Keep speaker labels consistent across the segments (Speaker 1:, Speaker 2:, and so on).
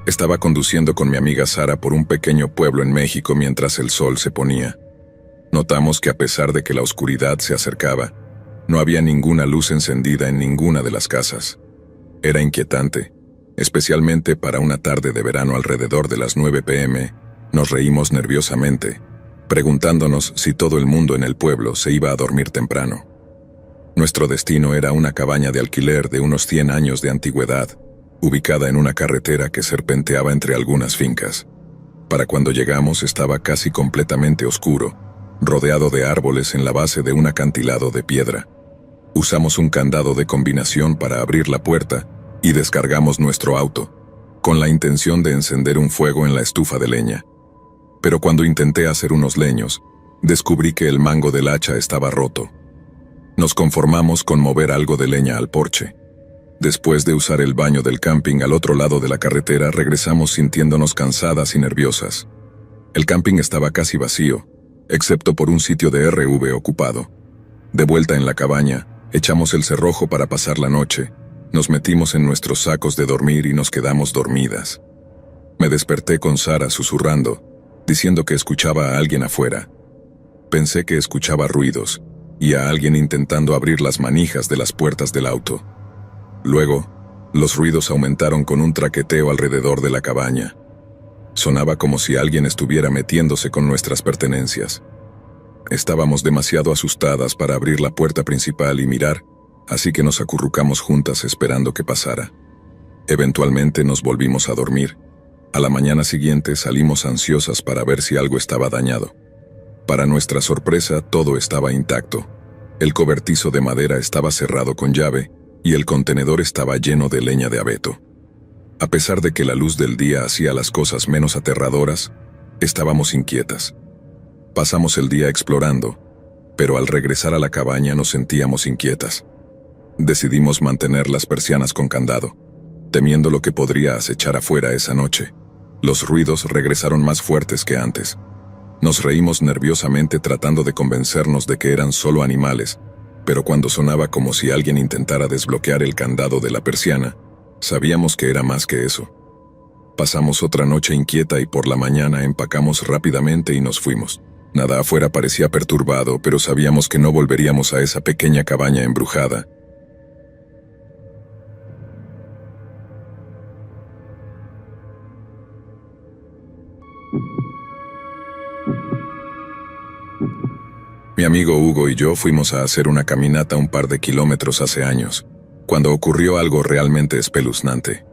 Speaker 1: Estaba conduciendo con mi amiga Sara por un pequeño pueblo en México mientras el sol se ponía. Notamos que a pesar de que la oscuridad se acercaba, no había ninguna luz encendida en ninguna de las casas. Era inquietante, especialmente para una tarde de verano alrededor de las 9 p.m. Nos reímos nerviosamente, preguntándonos si todo el mundo en el pueblo se iba a dormir temprano. Nuestro destino era una cabaña de alquiler de unos 100 años de antigüedad, ubicada en una carretera que serpenteaba entre algunas fincas. Para cuando llegamos estaba casi completamente oscuro, rodeado de árboles en la base de un acantilado de piedra. Usamos un candado de combinación para abrir la puerta y descargamos nuestro auto, con la intención de encender un fuego en la estufa de leña. Pero cuando intenté hacer unos leños, descubrí que el mango del hacha estaba roto. Nos conformamos con mover algo de leña al porche. Después de usar el baño del camping al otro lado de la carretera, regresamos sintiéndonos cansadas y nerviosas. El camping estaba casi vacío, excepto por un sitio de RV ocupado. De vuelta en la cabaña, echamos el cerrojo para pasar la noche, nos metimos en nuestros sacos de dormir y nos quedamos dormidas. Me desperté con Sara susurrando, diciendo que escuchaba a alguien afuera. Pensé que escuchaba ruidos, y a alguien intentando abrir las manijas de las puertas del auto. Luego, los ruidos aumentaron con un traqueteo alrededor de la cabaña. Sonaba como si alguien estuviera metiéndose con nuestras pertenencias. Estábamos demasiado asustadas para abrir la puerta principal y mirar, así que nos acurrucamos juntas esperando que pasara. Eventualmente nos volvimos a dormir. A la mañana siguiente salimos ansiosas para ver si algo estaba dañado. Para nuestra sorpresa, todo estaba intacto. El cobertizo de madera estaba cerrado con llave, y el contenedor estaba lleno de leña de abeto. A pesar de que la luz del día hacía las cosas menos aterradoras, estábamos inquietas. Pasamos el día explorando, pero al regresar a la cabaña nos sentíamos inquietas. Decidimos mantener las persianas con candado, temiendo lo que podría acechar afuera esa noche. Los ruidos regresaron más fuertes que antes. Nos reímos nerviosamente tratando de convencernos de que eran solo animales, pero cuando sonaba como si alguien intentara desbloquear el candado de la persiana, sabíamos que era más que eso. Pasamos otra noche inquieta y por la mañana empacamos rápidamente y nos fuimos. Nada afuera parecía perturbado, pero sabíamos que no volveríamos a esa pequeña cabaña embrujada. Mi amigo Hugo y yo fuimos a hacer una caminata un par de kilómetros hace años, cuando ocurrió algo realmente espeluznante.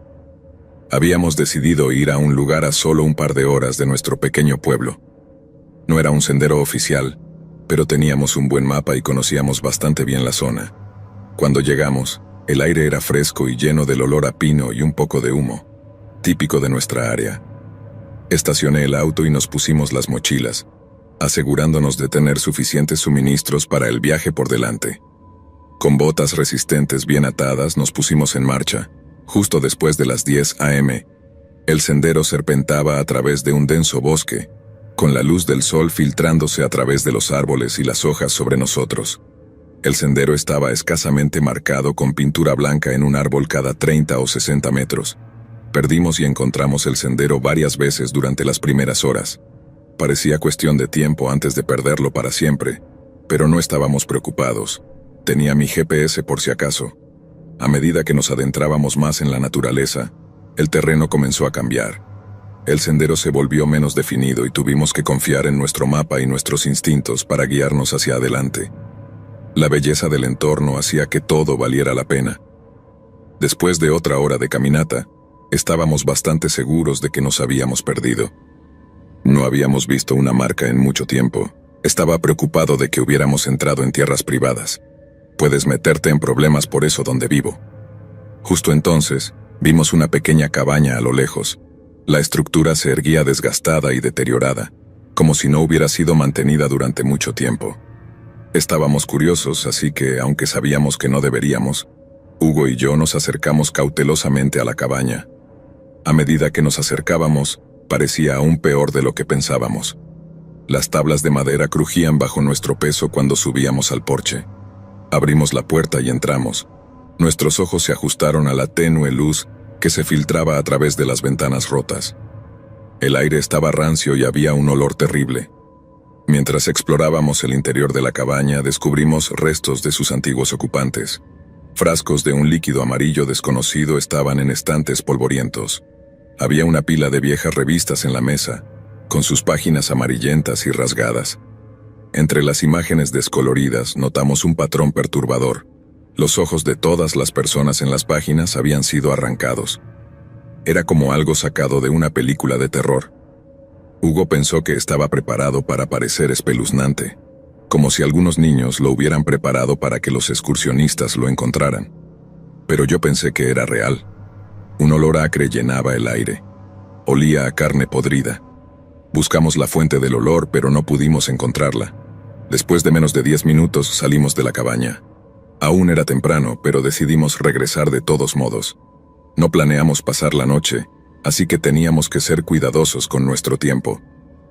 Speaker 1: Habíamos decidido ir a un lugar a solo un par de horas de nuestro pequeño pueblo. No era un sendero oficial, pero teníamos un buen mapa y conocíamos bastante bien la zona. Cuando llegamos, el aire era fresco y lleno del olor a pino y un poco de humo, típico de nuestra área. Estacioné el auto y nos pusimos las mochilas, asegurándonos de tener suficientes suministros para el viaje por delante. Con botas resistentes bien atadas nos pusimos en marcha, justo después de las 10 a.m. El sendero serpentaba a través de un denso bosque, con la luz del sol filtrándose a través de los árboles y las hojas sobre nosotros. El sendero estaba escasamente marcado con pintura blanca en un árbol cada 30 o 60 metros. Perdimos y encontramos el sendero varias veces durante las primeras horas. Parecía cuestión de tiempo antes de perderlo para siempre, pero no estábamos preocupados. Tenía mi GPS por si acaso. A medida que nos adentrábamos más en la naturaleza, el terreno comenzó a cambiar. El sendero se volvió menos definido y tuvimos que confiar en nuestro mapa y nuestros instintos para guiarnos hacia adelante. La belleza del entorno hacía que todo valiera la pena. Después de otra hora de caminata, estábamos bastante seguros de que nos habíamos perdido. No habíamos visto una marca en mucho tiempo. Estaba preocupado de que hubiéramos entrado en tierras privadas. Puedes meterte en problemas por eso donde vivo. Justo entonces, vimos una pequeña cabaña a lo lejos. La estructura se erguía desgastada y deteriorada, como si no hubiera sido mantenida durante mucho tiempo. Estábamos curiosos, así que, aunque sabíamos que no deberíamos, Hugo y yo nos acercamos cautelosamente a la cabaña. A medida que nos acercábamos, parecía aún peor de lo que pensábamos. Las tablas de madera crujían bajo nuestro peso cuando subíamos al porche. Abrimos la puerta y entramos. Nuestros ojos se ajustaron a la tenue luz que se filtraba a través de las ventanas rotas. El aire estaba rancio y había un olor terrible. Mientras explorábamos el interior de la cabaña, descubrimos restos de sus antiguos ocupantes. Frascos de un líquido amarillo desconocido estaban en estantes polvorientos. Había una pila de viejas revistas en la mesa, con sus páginas amarillentas y rasgadas. Entre las imágenes descoloridas notamos un patrón perturbador. Los ojos de todas las personas en las páginas habían sido arrancados. Era como algo sacado de una película de terror. Hugo pensó que estaba preparado para parecer espeluznante, como si algunos niños lo hubieran preparado para que los excursionistas lo encontraran. Pero yo pensé que era real. Un olor acre llenaba el aire. Olía a carne podrida. Buscamos la fuente del olor, pero no pudimos encontrarla. Después de menos de 10 minutos salimos de la cabaña. Aún era temprano, pero decidimos regresar de todos modos. No planeamos pasar la noche, así que teníamos que ser cuidadosos con nuestro tiempo.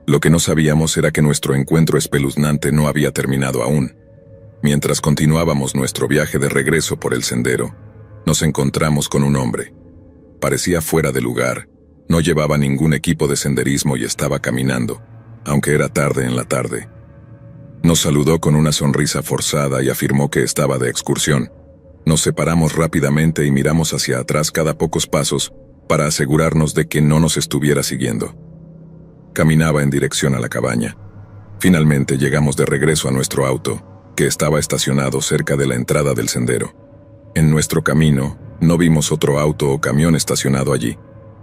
Speaker 1: Lo que no sabíamos era que nuestro encuentro espeluznante no había terminado aún. Mientras continuábamos nuestro viaje de regreso por el sendero, nos encontramos con un hombre. Parecía fuera de lugar, no llevaba ningún equipo de senderismo y estaba caminando, aunque era tarde en la tarde. Nos saludó con una sonrisa forzada y afirmó que estaba de excursión. Nos separamos rápidamente y miramos hacia atrás cada pocos pasos para asegurarnos de que no nos estuviera siguiendo. Caminaba en dirección a la cabaña. Finalmente llegamos de regreso a nuestro auto, que estaba estacionado cerca de la entrada del sendero. En nuestro camino, no vimos otro auto o camión estacionado allí,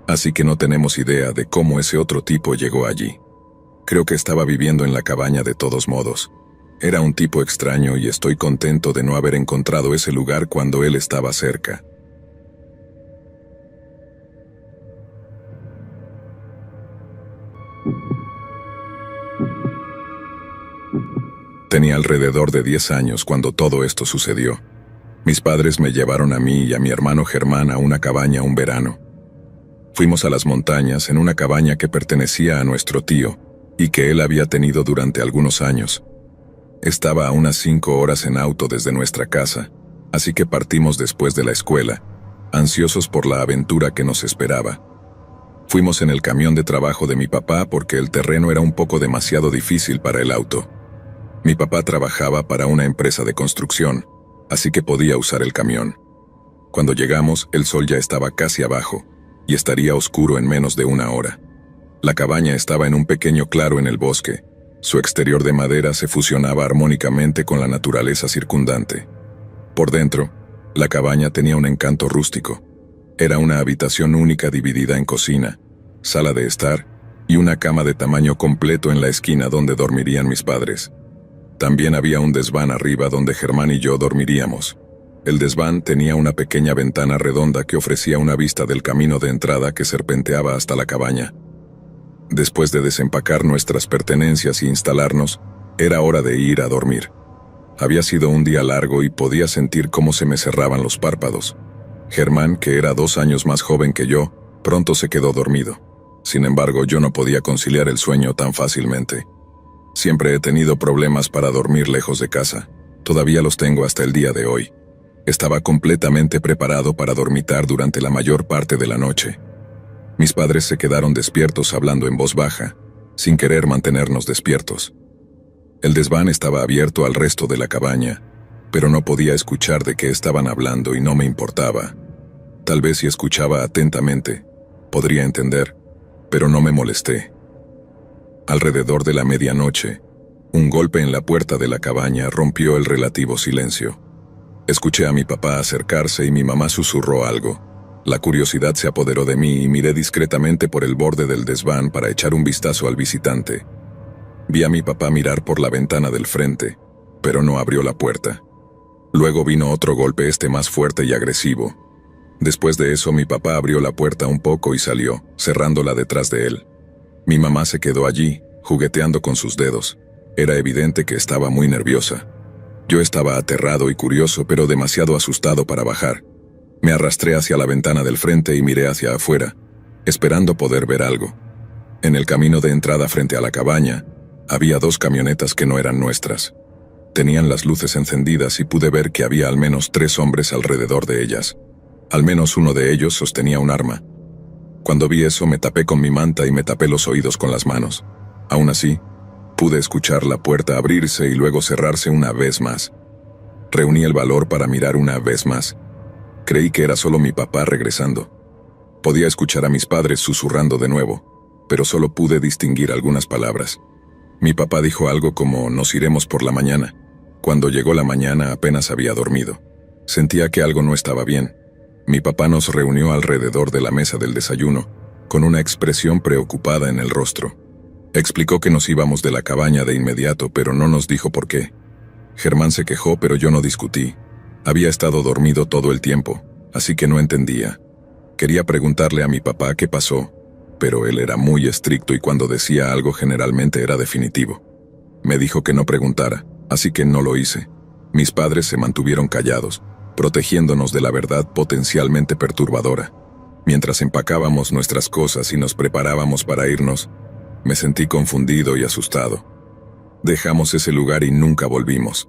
Speaker 1: así que no tenemos idea de cómo ese otro tipo llegó allí. Creo que estaba viviendo en la cabaña de todos modos. Era un tipo extraño y estoy contento de no haber encontrado ese lugar cuando él estaba cerca. Tenía alrededor de 10 años cuando todo esto sucedió. Mis padres me llevaron a mí y a mi hermano Germán a una cabaña un verano. Fuimos a las montañas en una cabaña que pertenecía a nuestro tío y que él había tenido durante algunos años. Estaba a unas 5 horas en auto desde nuestra casa, así que partimos después de la escuela, ansiosos por la aventura que nos esperaba. Fuimos en el camión de trabajo de mi papá porque el terreno era un poco demasiado difícil para el auto. Mi papá trabajaba para una empresa de construcción, así que podía usar el camión. Cuando llegamos, el sol ya estaba casi abajo, y estaría oscuro en menos de una hora. La cabaña estaba en un pequeño claro en el bosque. Su exterior de madera se fusionaba armónicamente con la naturaleza circundante. Por dentro, la cabaña tenía un encanto rústico. Era una habitación única dividida en cocina, sala de estar y una cama de tamaño completo en la esquina donde dormirían mis padres. También había un desván arriba donde Germán y yo dormiríamos. El desván tenía una pequeña ventana redonda que ofrecía una vista del camino de entrada que serpenteaba hasta la cabaña. Después de desempacar nuestras pertenencias e instalarnos, era hora de ir a dormir. Había sido un día largo y podía sentir cómo se me cerraban los párpados. Germán, que era 2 años más joven que yo, pronto se quedó dormido. Sin embargo, yo no podía conciliar el sueño tan fácilmente. Siempre he tenido problemas para dormir lejos de casa. Todavía los tengo hasta el día de hoy. Estaba completamente preparado para dormitar durante la mayor parte de la noche. Mis padres se quedaron despiertos hablando en voz baja, sin querer mantenernos despiertos. El desván estaba abierto al resto de la cabaña, pero no podía escuchar de qué estaban hablando y no me importaba. Tal vez si escuchaba atentamente, podría entender, pero no me molesté. Alrededor de la medianoche, un golpe en la puerta de la cabaña rompió el relativo silencio. Escuché a mi papá acercarse y mi mamá susurró algo. La curiosidad se apoderó de mí y miré discretamente por el borde del desván para echar un vistazo al visitante. Vi a mi papá mirar por la ventana del frente, pero no abrió la puerta. Luego vino otro golpe, más fuerte y agresivo. Después de eso mi papá abrió la puerta un poco y salió, cerrándola detrás de él. Mi mamá se quedó allí, jugueteando con sus dedos. Era evidente que estaba muy nerviosa. Yo estaba aterrado y curioso, pero demasiado asustado para bajar. Me arrastré hacia la ventana del frente y miré hacia afuera, esperando poder ver algo. En el camino de entrada frente a la cabaña, había 2 camionetas que no eran nuestras. Tenían las luces encendidas y pude ver que había al menos 3 hombres alrededor de ellas. Al menos uno de ellos sostenía un arma. Cuando vi eso, me tapé con mi manta y me tapé los oídos con las manos. Aún así, pude escuchar la puerta abrirse y luego cerrarse una vez más. Reuní el valor para mirar una vez más. Creí que era solo mi papá regresando. Podía escuchar a mis padres susurrando de nuevo, pero solo pude distinguir algunas palabras. Mi papá dijo algo como «nos iremos por la mañana». Cuando llegó la mañana apenas había dormido. Sentía que algo no estaba bien. Mi papá nos reunió alrededor de la mesa del desayuno, con una expresión preocupada en el rostro. Explicó que nos íbamos de la cabaña de inmediato, pero no nos dijo por qué. Germán se quejó, pero yo no discutí. Había estado dormido todo el tiempo, así que no entendía. Quería preguntarle a mi papá qué pasó, pero él era muy estricto y cuando decía algo generalmente era definitivo. Me dijo que no preguntara, así que no lo hice. Mis padres se mantuvieron callados, protegiéndonos de la verdad potencialmente perturbadora. Mientras empacábamos nuestras cosas y nos preparábamos para irnos, me sentí confundido y asustado. Dejamos ese lugar y nunca volvimos.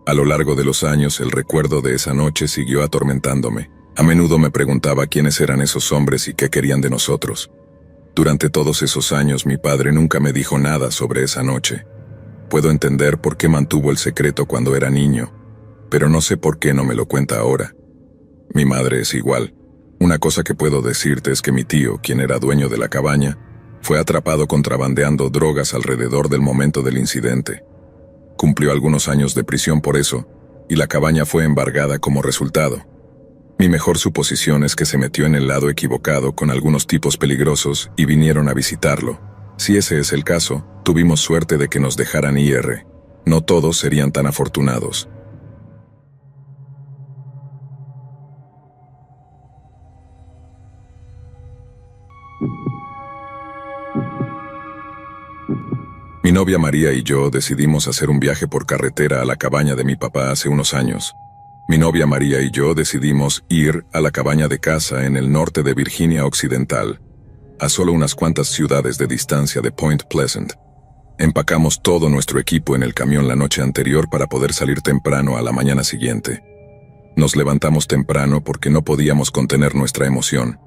Speaker 1: A lo largo de los años, el recuerdo de esa noche siguió atormentándome. A menudo me preguntaba quiénes eran esos hombres y qué querían de nosotros. Durante todos esos años, mi padre nunca me dijo nada sobre esa noche. Puedo entender por qué mantuvo el secreto cuando era niño, pero no sé por qué no me lo cuenta ahora. Mi madre es igual. Una cosa que puedo decirte es que mi tío, quien era dueño de la cabaña, fue atrapado contrabandeando drogas alrededor del momento del incidente. Cumplió algunos años de prisión por eso, y la cabaña fue embargada como resultado. Mi mejor suposición es que se metió en el lado equivocado con algunos tipos peligrosos y vinieron a visitarlo. Si ese es el caso, tuvimos suerte de que nos dejaran ir. No todos serían tan afortunados. Mi novia María y yo decidimos hacer un viaje por carretera a la cabaña de mi papá hace unos años. Mi novia María y yo decidimos ir a la cabaña de casa en el norte de Virginia Occidental, a solo unas cuantas ciudades de distancia de Point Pleasant. Empacamos todo nuestro equipo en el camión la noche anterior para poder salir temprano a la mañana siguiente. Nos levantamos temprano porque no podíamos contener nuestra emoción.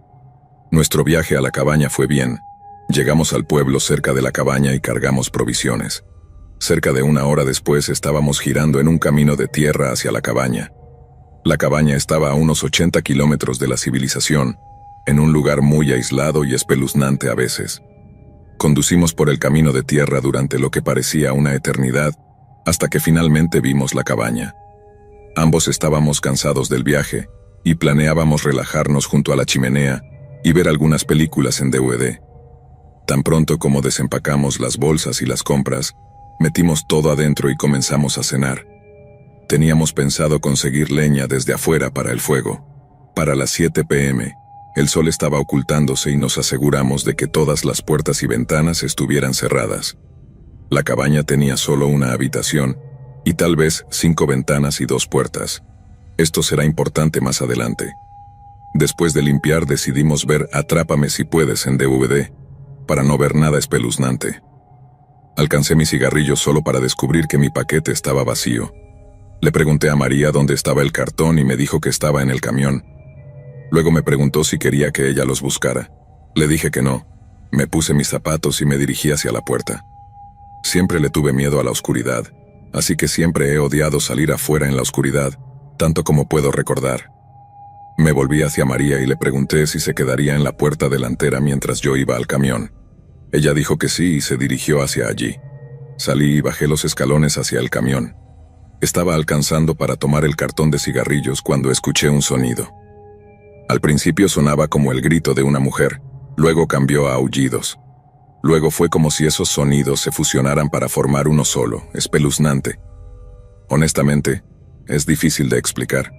Speaker 1: Nuestro viaje a la cabaña fue bien. Llegamos al pueblo cerca de la cabaña y cargamos provisiones. Cerca de 1 hora después estábamos girando en un camino de tierra hacia la cabaña. La cabaña estaba a unos 80 kilómetros de la civilización, en un lugar muy aislado y espeluznante a veces. Conducimos por el camino de tierra durante lo que parecía una eternidad, hasta que finalmente vimos la cabaña. Ambos estábamos cansados del viaje, y planeábamos relajarnos junto a la chimenea y ver algunas películas en DVD. Tan pronto como desempacamos las bolsas y las compras, metimos todo adentro y comenzamos a cenar. Teníamos pensado conseguir leña desde afuera para el fuego. Para las 7 p.m., el sol estaba ocultándose y nos aseguramos de que todas las puertas y ventanas estuvieran cerradas. La cabaña tenía solo una habitación, y tal vez 5 ventanas y 2 puertas. Esto será importante más adelante. Después de limpiar decidimos ver Atrápame si puedes en DVD, para no ver nada espeluznante. Alcancé mi cigarrillo solo para descubrir que mi paquete estaba vacío. Le pregunté a María dónde estaba el cartón y me dijo que estaba en el camión. Luego me preguntó si quería que ella los buscara. Le dije que no. Me puse mis zapatos y me dirigí hacia la puerta. Siempre le tuve miedo a la oscuridad, así que siempre he odiado salir afuera en la oscuridad, tanto como puedo recordar. Me volví hacia María y le pregunté si se quedaría en la puerta delantera mientras yo iba al camión. Ella dijo que sí y se dirigió hacia allí. Salí y bajé los escalones hacia el camión. Estaba alcanzando para tomar el cartón de cigarrillos cuando escuché un sonido. Al principio sonaba como el grito de una mujer, luego cambió a aullidos. Luego fue como si esos sonidos se fusionaran para formar uno solo, espeluznante. Honestamente, es difícil de explicar.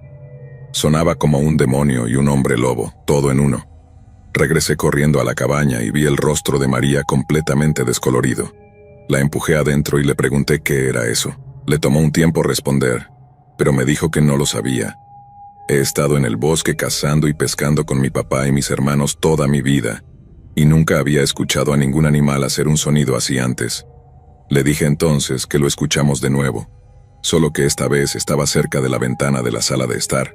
Speaker 1: Sonaba como un demonio y un hombre lobo, todo en uno. Regresé corriendo a la cabaña y vi el rostro de María completamente descolorido. La empujé adentro y le pregunté qué era eso. Le tomó un tiempo responder, pero me dijo que no lo sabía. He estado en el bosque cazando y pescando con mi papá y mis hermanos toda mi vida, y nunca había escuchado a ningún animal hacer un sonido así antes. Le dije entonces que lo escuchamos de nuevo. solo que esta vez estaba cerca de la ventana de la sala de estar.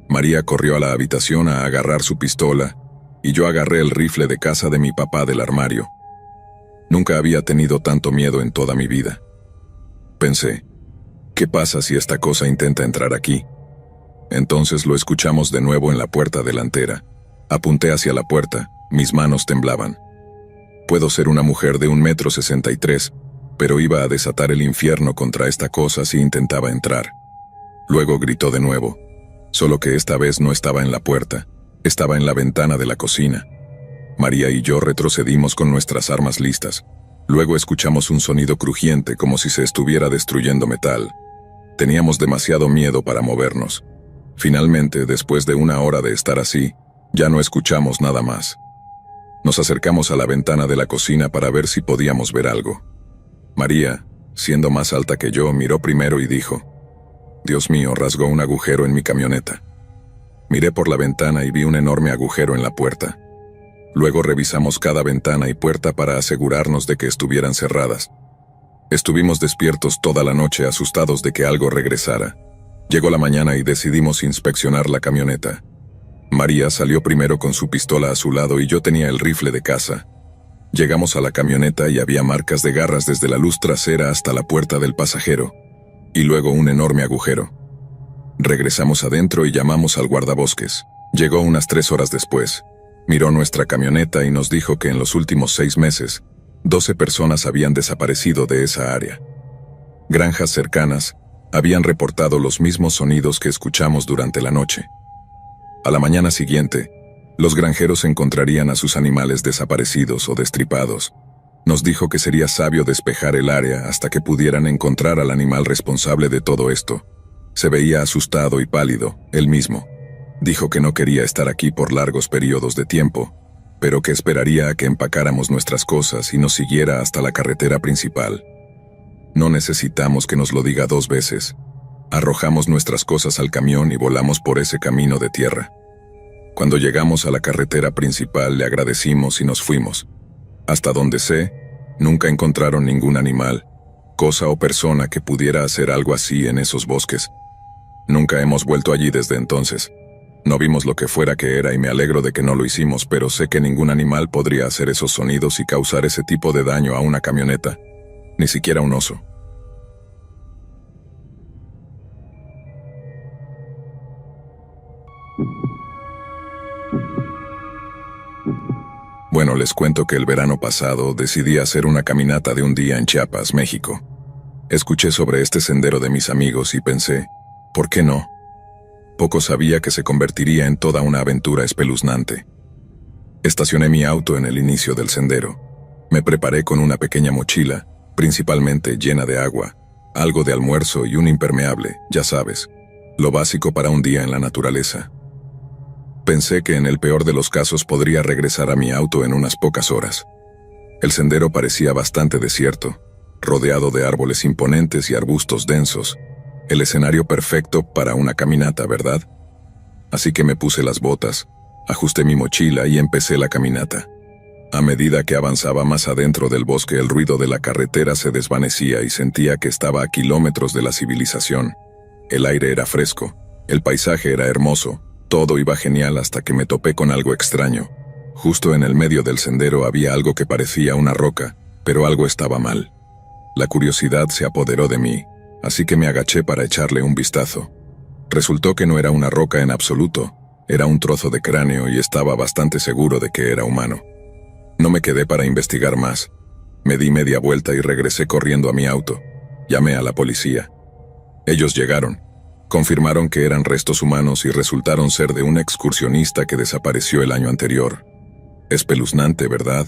Speaker 1: María corrió a la habitación a agarrar su pistola, y yo agarré el rifle de caza de mi papá del armario. Nunca había tenido tanto miedo en toda mi vida. Pensé, ¿qué pasa si esta cosa intenta entrar aquí? Entonces lo escuchamos de nuevo en la puerta delantera. Apunté hacia la puerta, mis manos temblaban. Puedo ser una mujer de 1,63 m, pero iba a desatar el infierno contra esta cosa si intentaba entrar. Luego gritó de nuevo, solo que esta vez no estaba en la puerta, estaba en la ventana de la cocina. María y yo retrocedimos con nuestras armas listas. Luego escuchamos un sonido crujiente como si se estuviera destruyendo metal. Teníamos demasiado miedo para movernos. Finalmente, después de 1 hora de estar así, ya no escuchamos nada más. Nos acercamos a la ventana de la cocina para ver si podíamos ver algo. María, siendo más alta que yo, miró primero y dijo, «Dios mío», rasgó un agujero en mi camioneta. Miré por la ventana y vi un enorme agujero en la puerta. Luego revisamos cada ventana y puerta para asegurarnos de que estuvieran cerradas. Estuvimos despiertos toda la noche asustados de que algo regresara. Llegó la mañana y decidimos inspeccionar la camioneta. María salió primero con su pistola a su lado y yo tenía el rifle de caza. Llegamos a la camioneta y había marcas de garras desde la luz trasera hasta la puerta del pasajero, y luego un enorme agujero. Regresamos adentro y llamamos al guardabosques. Llegó unas 3 horas después. Miró nuestra camioneta y nos dijo que en los últimos 6 meses, 12 personas habían desaparecido de esa área. Granjas cercanas habían reportado los mismos sonidos que escuchamos durante la noche. A la mañana siguiente, los granjeros encontrarían a sus animales desaparecidos o destripados. Nos dijo que sería sabio despejar el área hasta que pudieran encontrar al animal responsable de todo esto. Se veía asustado y pálido, él mismo. Dijo que no quería estar aquí por largos periodos de tiempo, pero que esperaría a que empacáramos nuestras cosas y nos siguiera hasta la carretera principal. No necesitamos que nos lo diga 2 veces. Arrojamos nuestras cosas al camión y volamos por ese camino de tierra. Cuando llegamos a la carretera principal le agradecimos y nos fuimos. Hasta donde sé, nunca encontraron ningún animal, cosa o persona que pudiera hacer algo así en esos bosques. Nunca hemos vuelto allí desde entonces. No vimos lo que fuera que era y me alegro de que no lo hicimos, pero sé que ningún animal podría hacer esos sonidos y causar ese tipo de daño a una camioneta. Ni siquiera un oso. Bueno, les cuento que el verano pasado decidí hacer una caminata de un día en Chiapas, México. Escuché sobre este sendero de mis amigos y pensé, ¿por qué no? Poco sabía que se convertiría en toda una aventura espeluznante. Estacioné mi auto en el inicio del sendero. Me preparé con una pequeña mochila, principalmente llena de agua, algo de almuerzo y un impermeable, ya sabes, lo básico para un día en la naturaleza. Pensé que en el peor de los casos podría regresar a mi auto en unas pocas horas. El sendero parecía bastante desierto, rodeado de árboles imponentes y arbustos densos. El escenario perfecto para una caminata, ¿verdad? Así que me puse las botas, ajusté mi mochila y empecé la caminata. A medida que avanzaba más adentro del bosque, el ruido de la carretera se desvanecía y sentía que estaba a kilómetros de la civilización. El aire era fresco, el paisaje era hermoso, todo iba genial hasta que me topé con algo extraño. Justo en el medio del sendero había algo que parecía una roca, pero algo estaba mal. La curiosidad se apoderó de mí, así que me agaché para echarle un vistazo. Resultó que no era una roca en absoluto, era un trozo de cráneo y estaba bastante seguro de que era humano. No me quedé para investigar más. Me di media vuelta y regresé corriendo a mi auto. Llamé a la policía. Ellos llegaron. Confirmaron que eran restos humanos y resultaron ser de un excursionista que desapareció el año anterior. Espeluznante, ¿verdad?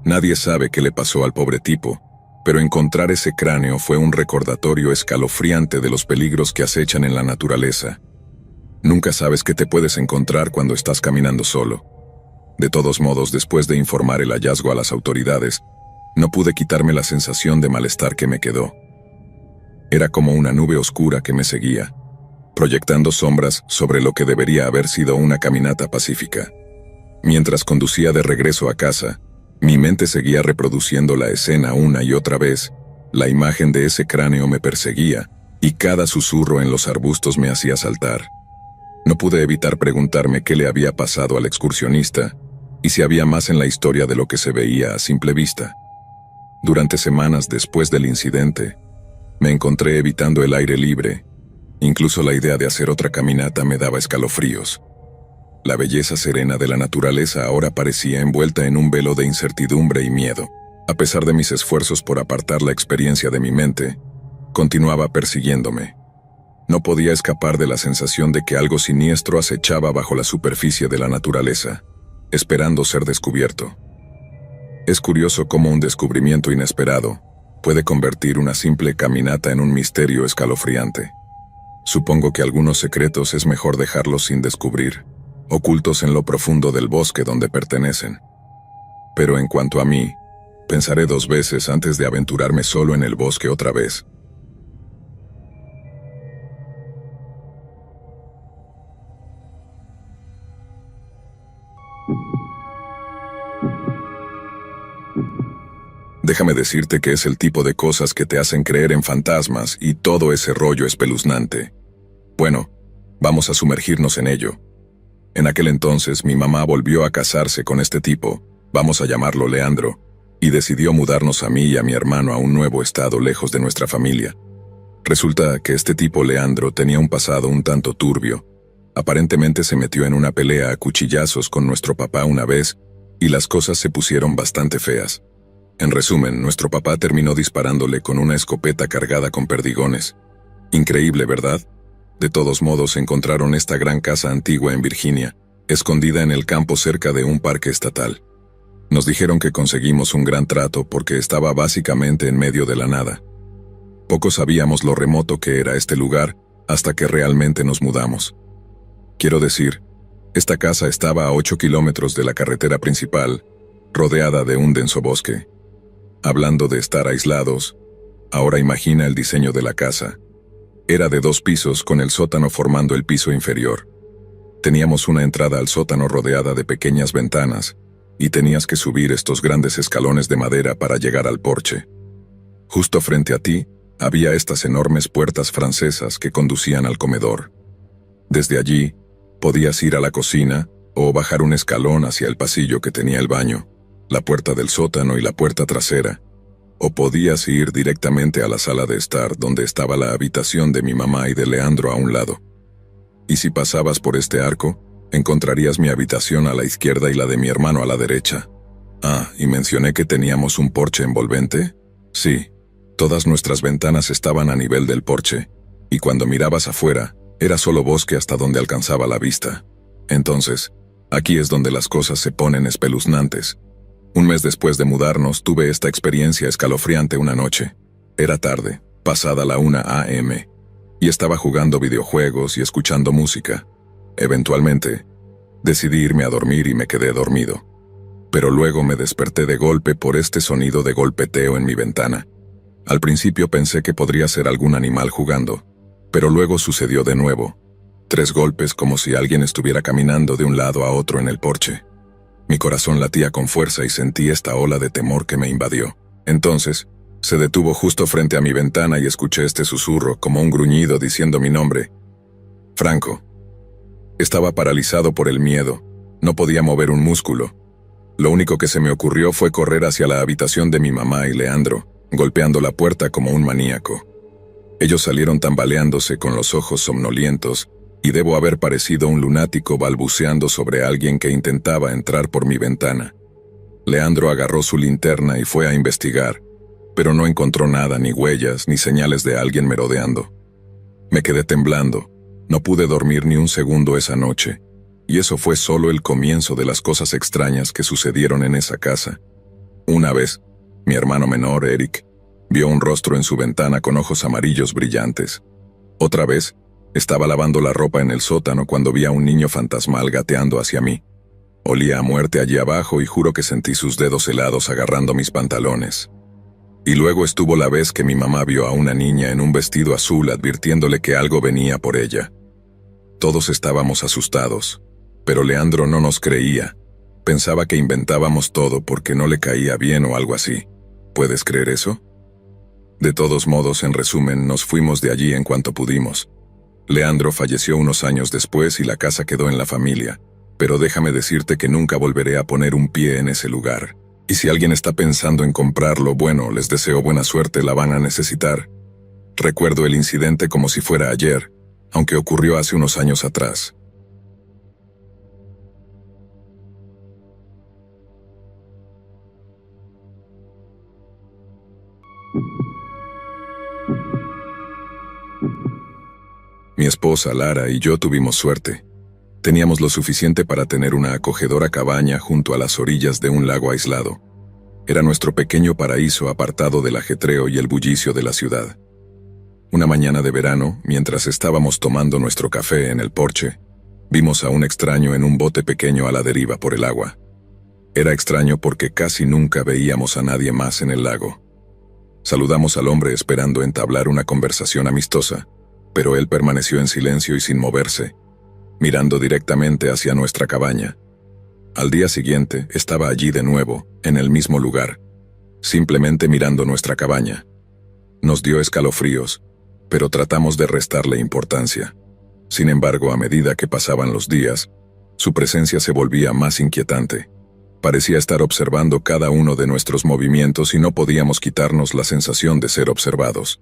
Speaker 1: Nadie sabe qué le pasó al pobre tipo, pero encontrar ese cráneo fue un recordatorio escalofriante de los peligros que acechan en la naturaleza. Nunca sabes qué te puedes encontrar cuando estás caminando solo. De todos modos, después de informar el hallazgo a las autoridades, no pude quitarme la sensación de malestar que me quedó. Era como una nube oscura que me seguía, proyectando sombras sobre lo que debería haber sido una caminata pacífica. Mientras conducía de regreso a casa, mi mente seguía reproduciendo la escena una y otra vez. La imagen de ese cráneo me perseguía, y cada susurro en los arbustos me hacía saltar. No pude evitar preguntarme qué le había pasado al excursionista y si había más en la historia de lo que se veía a simple vista. Durante semanas después del incidente, me encontré evitando el aire libre. Incluso la idea de hacer otra caminata me daba escalofríos. La belleza serena de la naturaleza ahora parecía envuelta en un velo de incertidumbre y miedo. A pesar de mis esfuerzos por apartar la experiencia de mi mente, continuaba persiguiéndome. No podía escapar de la sensación de que algo siniestro acechaba bajo la superficie de la naturaleza, esperando ser descubierto. Es curioso cómo un descubrimiento inesperado puede convertir una simple caminata en un misterio escalofriante. Supongo que algunos secretos es mejor dejarlos sin descubrir, ocultos en lo profundo del bosque donde pertenecen. Pero en cuanto a mí, pensaré 2 veces antes de aventurarme solo en el bosque otra vez. Déjame decirte que es el tipo de cosas que te hacen creer en fantasmas y todo ese rollo espeluznante. Bueno, vamos a sumergirnos en ello. En aquel entonces mi mamá volvió a casarse con este tipo, vamos a llamarlo Leandro, y decidió mudarnos a mí y a mi hermano a un nuevo estado lejos de nuestra familia. Resulta que este tipo Leandro tenía un pasado un tanto turbio. Aparentemente se metió en una pelea a cuchillazos con nuestro papá una vez y las cosas se pusieron bastante feas. En resumen, nuestro papá terminó disparándole con una escopeta cargada con perdigones. Increíble, ¿verdad? De todos modos, encontraron esta gran casa antigua en Virginia, escondida en el campo cerca de un parque estatal. Nos dijeron que conseguimos un gran trato porque estaba básicamente en medio de la nada. Poco sabíamos lo remoto que era este lugar hasta que realmente nos mudamos. Quiero decir, esta casa estaba a 8 kilómetros de la carretera principal, rodeada de un denso bosque. Hablando de estar aislados, ahora imagina el diseño de la casa. Era de 2 pisos con el sótano formando el piso inferior. Teníamos una entrada al sótano rodeada de pequeñas ventanas, y tenías que subir estos grandes escalones de madera para llegar al porche. Justo frente a ti, había estas enormes puertas francesas que conducían al comedor. Desde allí, podías ir a la cocina o bajar un escalón hacia el pasillo que tenía el baño, la puerta del sótano y la puerta trasera, o podías ir directamente a la sala de estar donde estaba la habitación de mi mamá y de Leandro a un lado. Y si pasabas por este arco, encontrarías mi habitación a la izquierda y la de mi hermano a la derecha. Ah, ¿y mencioné que teníamos un porche envolvente? Sí, todas nuestras ventanas estaban a nivel del porche, y cuando mirabas afuera, era solo bosque hasta donde alcanzaba la vista. Entonces, aquí es donde las cosas se ponen espeluznantes. Un mes después de mudarnos, tuve esta experiencia escalofriante una noche. Era tarde, pasada la 1 a.m., y estaba jugando videojuegos y escuchando música. Eventualmente, decidí irme a dormir y me quedé dormido. Pero luego me desperté de golpe por este sonido de golpeteo en mi ventana. Al principio pensé que podría ser algún animal jugando, pero luego sucedió de nuevo. 3 golpes como si alguien estuviera caminando de un lado a otro en el porche. Mi corazón latía con fuerza y sentí esta ola de temor que me invadió. Entonces, se detuvo justo frente a mi ventana y escuché este susurro como un gruñido diciendo mi nombre. Franco. Estaba paralizado por el miedo. No podía mover un músculo. Lo único que se me ocurrió fue correr hacia la habitación de mi mamá y Leandro, golpeando la puerta como un maníaco. Ellos salieron tambaleándose con los ojos somnolientos, y debo haber parecido un lunático balbuceando sobre alguien que intentaba entrar por mi ventana. Leandro agarró su linterna y fue a investigar, pero no encontró nada, ni huellas, ni señales de alguien merodeando. Me quedé temblando, no pude dormir ni un segundo esa noche, y eso fue solo el comienzo de las cosas extrañas que sucedieron en esa casa. Una vez, mi hermano menor, Eric, vio un rostro en su ventana con ojos amarillos brillantes. Otra vez, estaba lavando la ropa en el sótano cuando vi a un niño fantasmal gateando hacia mí. Olía a muerte allí abajo y juro que sentí sus dedos helados agarrando mis pantalones. Y luego estuvo la vez que mi mamá vio a una niña en un vestido azul advirtiéndole que algo venía por ella. Todos estábamos asustados, pero Leandro no nos creía. Pensaba que inventábamos todo porque no le caía bien o algo así. ¿Puedes creer eso? De todos modos, en resumen, nos fuimos de allí en cuanto pudimos. Leandro falleció unos años después y la casa quedó en la familia, pero déjame decirte que nunca volveré a poner un pie en ese lugar. Y si alguien está pensando en comprarlo, bueno, les deseo buena suerte, la van a necesitar. Recuerdo el incidente como si fuera ayer, aunque ocurrió hace unos años atrás. Mi esposa, Lara, y yo tuvimos suerte. Teníamos lo suficiente para tener una acogedora cabaña junto a las orillas de un lago aislado. Era nuestro pequeño paraíso apartado del ajetreo y el bullicio de la ciudad. Una mañana de verano, mientras estábamos tomando nuestro café en el porche, vimos a un extraño en un bote pequeño a la deriva por el agua. Era extraño porque casi nunca veíamos a nadie más en el lago. Saludamos al hombre esperando entablar una conversación amistosa, pero él permaneció en silencio y sin moverse, mirando directamente hacia nuestra cabaña. Al día siguiente, estaba allí de nuevo, en el mismo lugar, simplemente mirando nuestra cabaña. Nos dio escalofríos, pero tratamos de restarle importancia. Sin embargo, a medida que pasaban los días, su presencia se volvía más inquietante. Parecía estar observando cada uno de nuestros movimientos y no podíamos quitarnos la sensación de ser observados.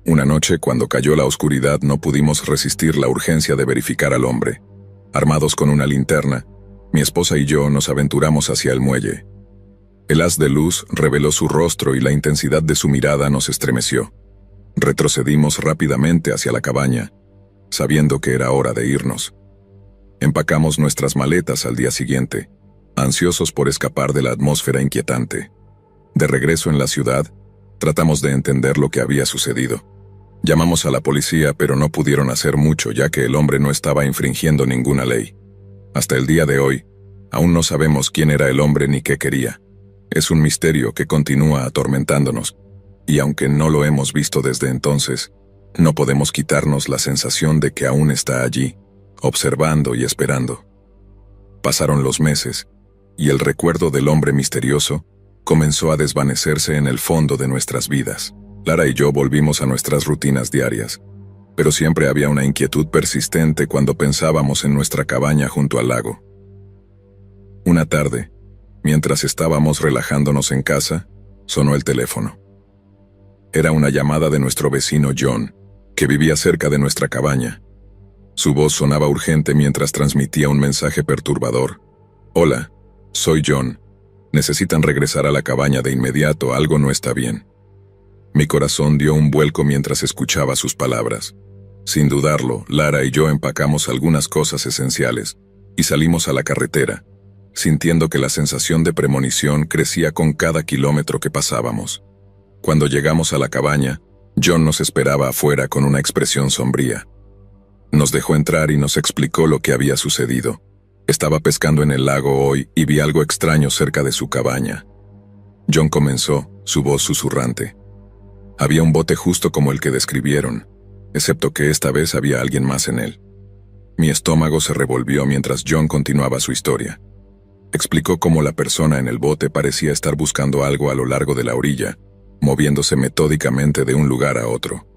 Speaker 1: Una noche, cuando cayó la oscuridad, no pudimos resistir la urgencia de verificar al hombre. Armados con una linterna, mi esposa y yo nos aventuramos hacia el muelle. El haz de luz reveló su rostro y la intensidad de su mirada nos estremeció. Retrocedimos rápidamente hacia la cabaña, sabiendo que era hora de irnos. Empacamos nuestras maletas al día siguiente, ansiosos por escapar de la atmósfera inquietante. De regreso en la ciudad, tratamos de entender lo que había sucedido. Llamamos a la policía, pero no pudieron hacer mucho ya que el hombre no estaba infringiendo ninguna ley. Hasta el día de hoy, aún no sabemos quién era el hombre ni qué quería. Es un misterio que continúa atormentándonos, y aunque no lo hemos visto desde entonces, no podemos quitarnos la sensación de que aún está allí, observando y esperando. Pasaron los meses, y el recuerdo del hombre misterioso comenzó a desvanecerse en el fondo de nuestras vidas. Lara y yo volvimos a nuestras rutinas diarias, pero siempre había una inquietud persistente cuando pensábamos en nuestra cabaña junto al lago. Una tarde, mientras estábamos relajándonos en casa, sonó el teléfono. Era una llamada de nuestro vecino John, que vivía cerca de nuestra cabaña. Su voz sonaba urgente mientras transmitía un mensaje perturbador. «Hola, soy John. Necesitan regresar a la cabaña de inmediato, algo no está bien». Mi corazón dio un vuelco mientras escuchaba sus palabras. Sin dudarlo, Lara y yo empacamos algunas cosas esenciales y salimos a la carretera, sintiendo que la sensación de premonición crecía con cada kilómetro que pasábamos. Cuando llegamos a la cabaña, John nos esperaba afuera con una expresión sombría. Nos dejó entrar y nos explicó lo que había sucedido. Estaba pescando en el lago hoy y vi algo extraño cerca de su cabaña. John comenzó, su voz susurrante. Había un bote justo como el que describieron, excepto que esta vez había alguien más en él. Mi estómago se revolvió mientras John continuaba su historia. Explicó cómo la persona en el bote parecía estar buscando algo a lo largo de la orilla, moviéndose metódicamente de un lugar a otro.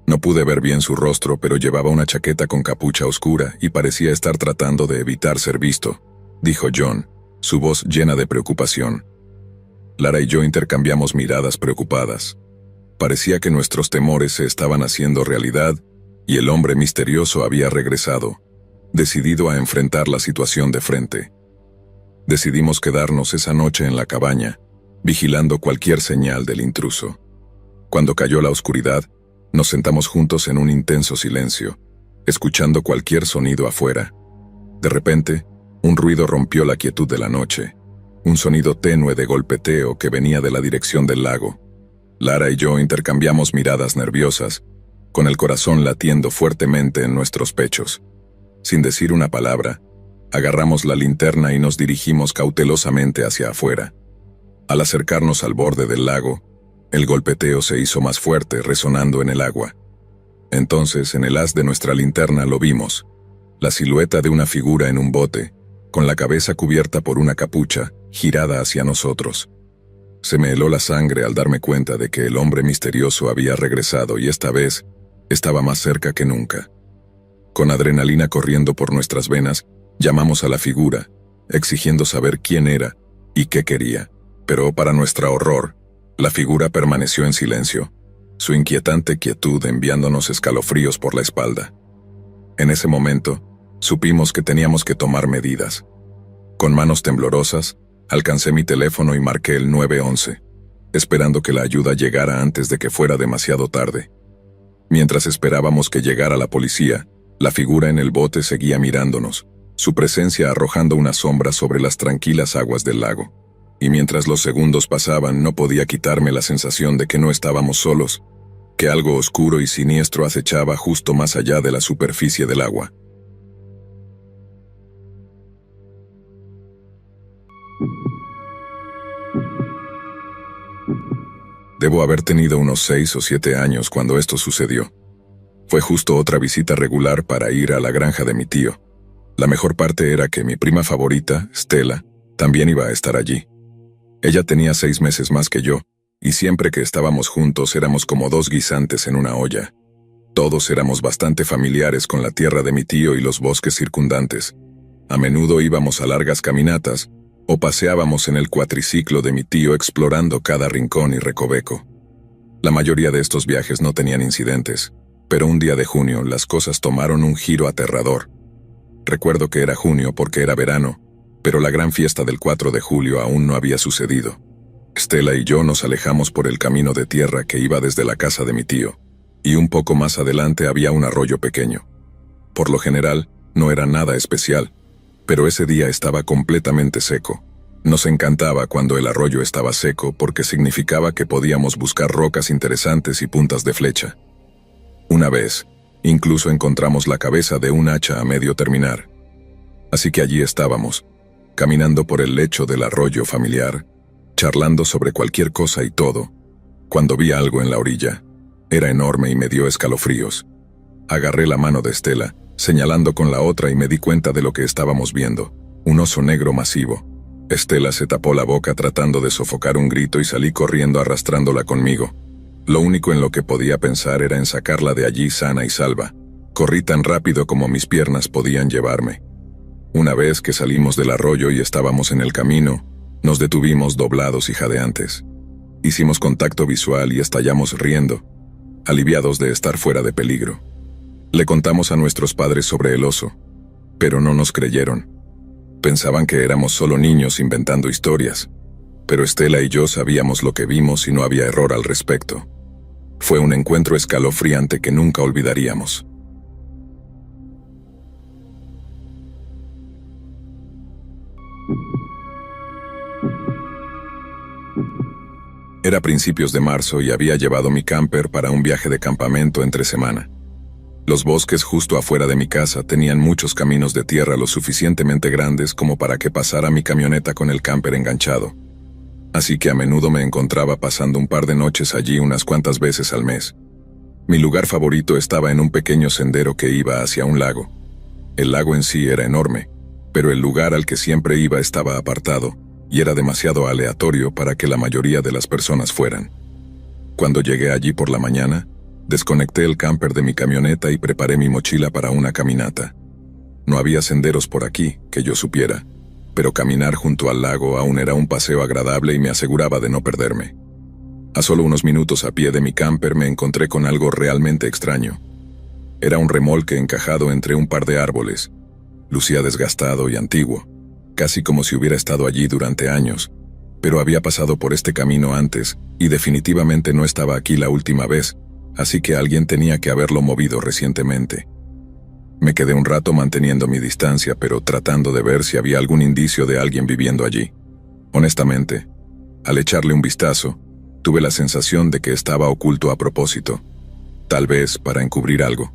Speaker 1: No pude ver bien su rostro, pero llevaba una chaqueta con capucha oscura y parecía estar tratando de evitar ser visto, dijo John, su voz llena de preocupación. Lara y yo intercambiamos miradas preocupadas. Parecía que nuestros temores se estaban haciendo realidad y el hombre misterioso había regresado, decidido a enfrentar la situación de frente. Decidimos quedarnos esa noche en la cabaña, vigilando cualquier señal del intruso. Cuando cayó la oscuridad, nos sentamos juntos en un intenso silencio, escuchando cualquier sonido afuera. De repente, un ruido rompió la quietud de la noche, un sonido tenue de golpeteo que venía de la dirección del lago. Lara y yo intercambiamos miradas nerviosas, con el corazón latiendo fuertemente en nuestros pechos. Sin decir una palabra, agarramos la linterna y nos dirigimos cautelosamente hacia afuera. Al acercarnos al borde del lago, el golpeteo se hizo más fuerte, resonando en el agua. Entonces, en el haz de nuestra linterna lo vimos, la silueta de una figura en un bote, con la cabeza cubierta por una capucha, girada hacia nosotros. Se me heló la sangre al darme cuenta de que el hombre misterioso había regresado y esta vez estaba más cerca que nunca. Con adrenalina corriendo por nuestras venas, llamamos a la figura, exigiendo saber quién era y qué quería. Pero, para nuestro horror, la figura permaneció en silencio, su inquietante quietud enviándonos escalofríos por la espalda. En ese momento, supimos que teníamos que tomar medidas. Con manos temblorosas, alcancé mi teléfono y marqué el 911, esperando que la ayuda llegara antes de que fuera demasiado tarde. Mientras esperábamos que llegara la policía, la figura en el bote seguía mirándonos, su presencia arrojando una sombra sobre las tranquilas aguas del lago. Y mientras los segundos pasaban, no podía quitarme la sensación de que no estábamos solos, que algo oscuro y siniestro acechaba justo más allá de la superficie del agua. Debo haber tenido unos 6 o 7 años cuando esto sucedió. Fue justo otra visita regular para ir a la granja de mi tío. La mejor parte era que mi prima favorita, Stella, también iba a estar allí. Ella tenía 6 meses más que yo, y siempre que estábamos juntos éramos como 2 guisantes en una olla. Todos éramos bastante familiares con la tierra de mi tío y los bosques circundantes. A menudo íbamos a largas caminatas, o paseábamos en el cuatriciclo de mi tío explorando cada rincón y recoveco. La mayoría de estos viajes no tenían incidentes, pero un día de junio las cosas tomaron un giro aterrador. Recuerdo que era junio porque era verano, pero la gran fiesta del 4 de julio aún no había sucedido. Stella y yo nos alejamos por el camino de tierra que iba desde la casa de mi tío, y un poco más adelante había un arroyo pequeño. Por lo general, no era nada especial, pero ese día estaba completamente seco. Nos encantaba cuando el arroyo estaba seco porque significaba que podíamos buscar rocas interesantes y puntas de flecha. Una vez, incluso encontramos la cabeza de un hacha a medio terminar. Así que allí estábamos, caminando por el lecho del arroyo familiar, charlando sobre cualquier cosa y todo, cuando vi algo en la orilla. Era enorme y me dio escalofríos. Agarré la mano de Stella, señalando con la otra y me di cuenta de lo que estábamos viendo, un oso negro masivo. Stella se tapó la boca tratando de sofocar un grito y salí corriendo arrastrándola conmigo. Lo único en lo que podía pensar era en sacarla de allí sana y salva. Corrí tan rápido como mis piernas podían llevarme. Una vez que salimos del arroyo y estábamos en el camino, nos detuvimos doblados y jadeantes. Hicimos contacto visual y estallamos riendo, aliviados de estar fuera de peligro. Le contamos a nuestros padres sobre el oso, pero no nos creyeron. Pensaban que éramos solo niños inventando historias, pero Stella y yo sabíamos lo que vimos y no había error al respecto. Fue un encuentro escalofriante que nunca olvidaríamos. Era principios de marzo y había llevado mi camper para un viaje de campamento entre semana. Los bosques justo afuera de mi casa tenían muchos caminos de tierra lo suficientemente grandes como para que pasara mi camioneta con el camper enganchado. Así que a menudo me encontraba pasando un par de noches allí unas cuantas veces al mes. Mi lugar favorito estaba en un pequeño sendero que iba hacia un lago. El lago en sí era enorme, pero el lugar al que siempre iba estaba apartado, y era demasiado aleatorio para que la mayoría de las personas fueran. Cuando llegué allí por la mañana, desconecté el camper de mi camioneta y preparé mi mochila para una caminata. No había senderos por aquí, que yo supiera, pero caminar junto al lago aún era un paseo agradable y me aseguraba de no perderme. A solo unos minutos a pie de mi camper me encontré con algo realmente extraño. Era un remolque encajado entre un par de árboles. Lucía desgastado y antiguo, casi como si hubiera estado allí durante años, pero había pasado por este camino antes y definitivamente no estaba aquí la última vez, así que alguien tenía que haberlo movido recientemente. Me quedé un rato manteniendo mi distancia, pero tratando de ver si había algún indicio de alguien viviendo allí. Honestamente, al echarle un vistazo, tuve la sensación de que estaba oculto a propósito, tal vez para encubrir algo.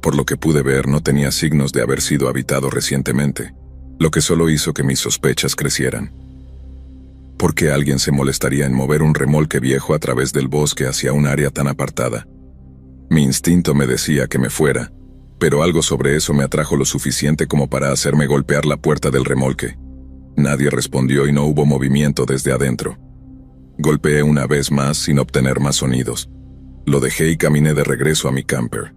Speaker 1: Por lo que pude ver, no tenía signos de haber sido habitado recientemente, lo que solo hizo que mis sospechas crecieran. ¿Por qué alguien se molestaría en mover un remolque viejo a través del bosque hacia un área tan apartada? Mi instinto me decía que me fuera, pero algo sobre eso me atrajo lo suficiente como para hacerme golpear la puerta del remolque. Nadie respondió y no hubo movimiento desde adentro. Golpeé una vez más sin obtener más sonidos. Lo dejé y caminé de regreso a mi camper.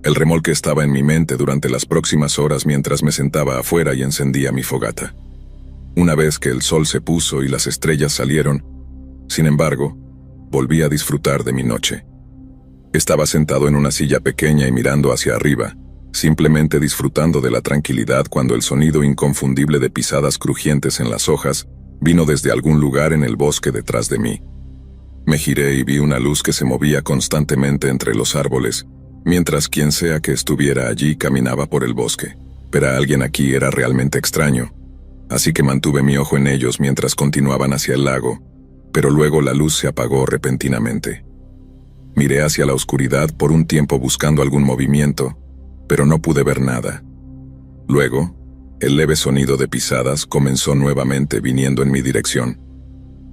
Speaker 1: El remolque estaba en mi mente durante las próximas horas mientras me sentaba afuera y encendía mi fogata. Una vez que el sol se puso y las estrellas salieron, sin embargo, volví a disfrutar de mi noche. Estaba sentado en una silla pequeña y mirando hacia arriba, simplemente disfrutando de la tranquilidad cuando el sonido inconfundible de pisadas crujientes en las hojas vino desde algún lugar en el bosque detrás de mí. Me giré y vi una luz que se movía constantemente entre los árboles, mientras quien sea que estuviera allí caminaba por el bosque. Pero alguien aquí era realmente extraño, así que mantuve mi ojo en ellos mientras continuaban hacia el lago, pero luego la luz se apagó repentinamente. Miré hacia la oscuridad por un tiempo buscando algún movimiento, pero no pude ver nada. Luego, el leve sonido de pisadas comenzó nuevamente viniendo en mi dirección.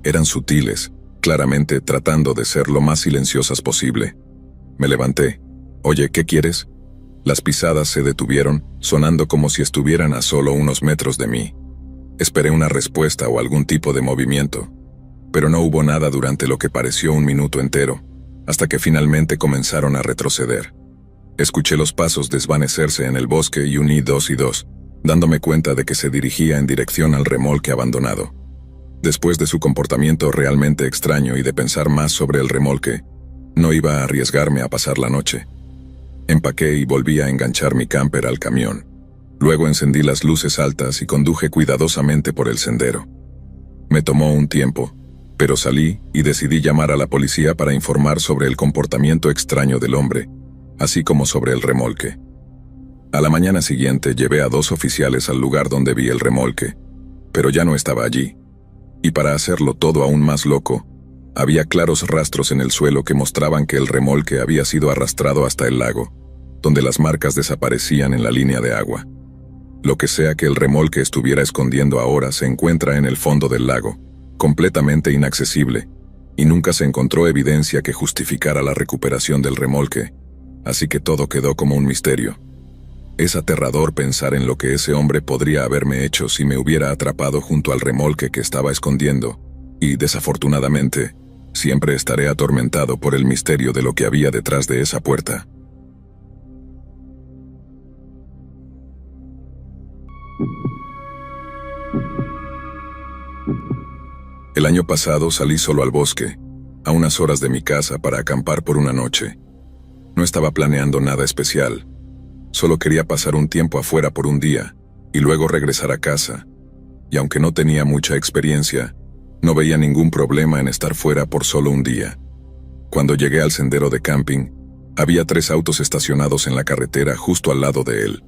Speaker 1: Eran sutiles, claramente tratando de ser lo más silenciosas posible. Me levanté. «Oye, ¿qué quieres?» Las pisadas se detuvieron, sonando como si estuvieran a solo unos metros de mí. Esperé una respuesta o algún tipo de movimiento, pero no hubo nada durante lo que pareció un minuto entero, hasta que finalmente comenzaron a retroceder. Escuché los pasos desvanecerse en el bosque y uní 2 y 2, dándome cuenta de que se dirigía en dirección al remolque abandonado. Después de su comportamiento realmente extraño y de pensar más sobre el remolque, no iba a arriesgarme a pasar la noche. Empaqué y volví a enganchar mi camper al camión. Luego encendí las luces altas y conduje cuidadosamente por el sendero. Me tomó un tiempo, pero salí y decidí llamar a la policía para informar sobre el comportamiento extraño del hombre, así como sobre el remolque. A la mañana siguiente llevé a 2 oficiales al lugar donde vi el remolque, pero ya no estaba allí. Y para hacerlo todo aún más loco, había claros rastros en el suelo que mostraban que el remolque había sido arrastrado hasta el lago, donde las marcas desaparecían en la línea de agua. Lo que sea que el remolque estuviera escondiendo ahora se encuentra en el fondo del lago, completamente inaccesible, y nunca se encontró evidencia que justificara la recuperación del remolque, así que todo quedó como un misterio. Es aterrador pensar en lo que ese hombre podría haberme hecho si me hubiera atrapado junto al remolque que estaba escondiendo, y desafortunadamente, siempre estaré atormentado por el misterio de lo que había detrás de esa puerta. El año pasado salí solo al bosque, a unas horas de mi casa para acampar por una noche. No estaba planeando nada especial. Solo quería pasar un tiempo afuera por un día, y luego regresar a casa. Y aunque no tenía mucha experiencia, no veía ningún problema en estar fuera por solo un día. Cuando llegué al sendero de camping, había 3 autos estacionados en la carretera justo al lado de él.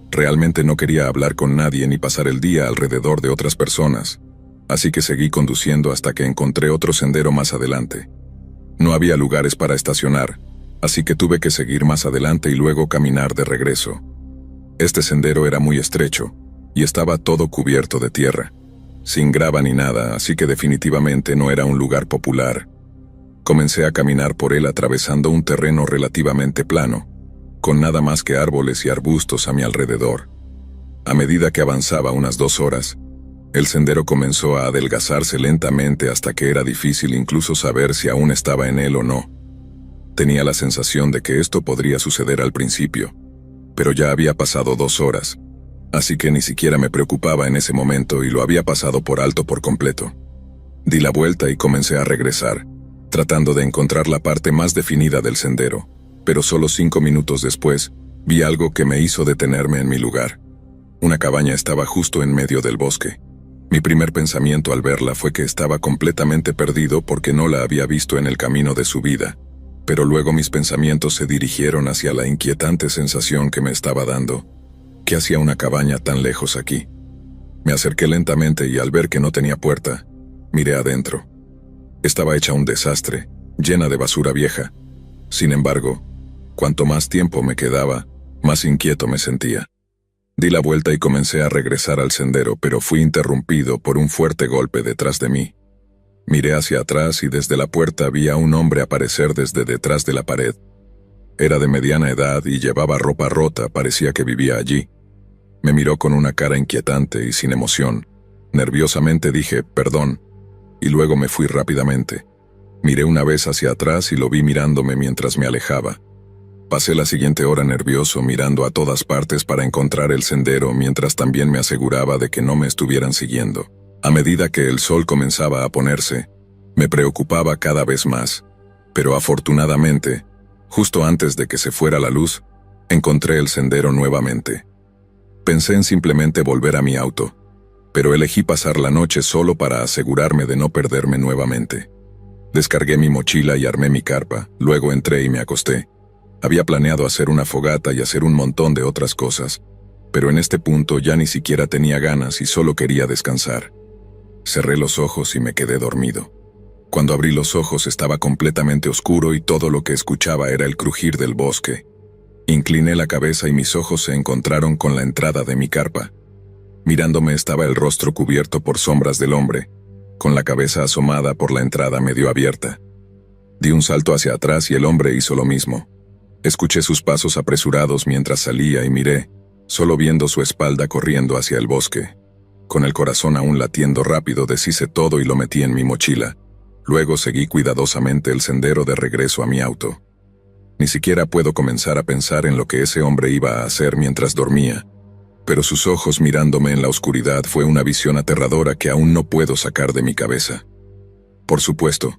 Speaker 1: Realmente no quería hablar con nadie ni pasar el día alrededor de otras personas, así que seguí conduciendo hasta que encontré otro sendero más adelante. No había lugares para estacionar, así que tuve que seguir más adelante y luego caminar de regreso. Este sendero era muy estrecho, y estaba todo cubierto de tierra, sin grava ni nada, así que definitivamente no era un lugar popular. Comencé a caminar por él atravesando un terreno relativamente plano, con nada más que árboles y arbustos a mi alrededor. A medida que avanzaba unas 2 horas, el sendero comenzó a adelgazarse lentamente hasta que era difícil incluso saber si aún estaba en él o no. Tenía la sensación de que esto podría suceder al principio, pero ya había pasado 2 horas, así que ni siquiera me preocupaba en ese momento y lo había pasado por alto por completo. Di la vuelta y comencé a regresar, tratando de encontrar la parte más definida del sendero, pero solo 5 minutos después, vi algo que me hizo detenerme en mi lugar. Una cabaña estaba justo en medio del bosque. Mi primer pensamiento al verla fue que estaba completamente perdido porque no la había visto en el camino de subida, pero luego mis pensamientos se dirigieron hacia la inquietante sensación que me estaba dando. ¿Qué hacía una cabaña tan lejos aquí? Me acerqué lentamente y al ver que no tenía puerta, miré adentro. Estaba hecha un desastre, llena de basura vieja. Sin embargo, cuanto más tiempo me quedaba, más inquieto me sentía. Di la vuelta y comencé a regresar al sendero, pero fui interrumpido por un fuerte golpe detrás de mí. Miré hacia atrás y desde la puerta vi a un hombre aparecer desde detrás de la pared. Era de mediana edad y llevaba ropa rota, parecía que vivía allí. Me miró con una cara inquietante y sin emoción. Nerviosamente dije, «Perdón», y luego me fui rápidamente. Miré una vez hacia atrás y lo vi mirándome mientras me alejaba. Pasé la siguiente hora nervioso mirando a todas partes para encontrar el sendero mientras también me aseguraba de que no me estuvieran siguiendo. A medida que el sol comenzaba a ponerse, me preocupaba cada vez más, pero afortunadamente, justo antes de que se fuera la luz, encontré el sendero nuevamente. Pensé en simplemente volver a mi auto, pero elegí pasar la noche solo para asegurarme de no perderme nuevamente. Descargué mi mochila y armé mi carpa, luego entré y me acosté. Había planeado hacer una fogata y hacer un montón de otras cosas, pero en este punto ya ni siquiera tenía ganas y solo quería descansar. Cerré los ojos y me quedé dormido. Cuando abrí los ojos estaba completamente oscuro y todo lo que escuchaba era el crujir del bosque. Incliné la cabeza y mis ojos se encontraron con la entrada de mi carpa. Mirándome estaba el rostro cubierto por sombras del hombre, con la cabeza asomada por la entrada medio abierta. Di un salto hacia atrás y el hombre hizo lo mismo. Escuché sus pasos apresurados mientras salía y miré, solo viendo su espalda corriendo hacia el bosque. Con el corazón aún latiendo rápido deshice todo y lo metí en mi mochila. Luego seguí cuidadosamente el sendero de regreso a mi auto. Ni siquiera puedo comenzar a pensar en lo que ese hombre iba a hacer mientras dormía, pero sus ojos mirándome en la oscuridad fue una visión aterradora que aún no puedo sacar de mi cabeza. Por supuesto,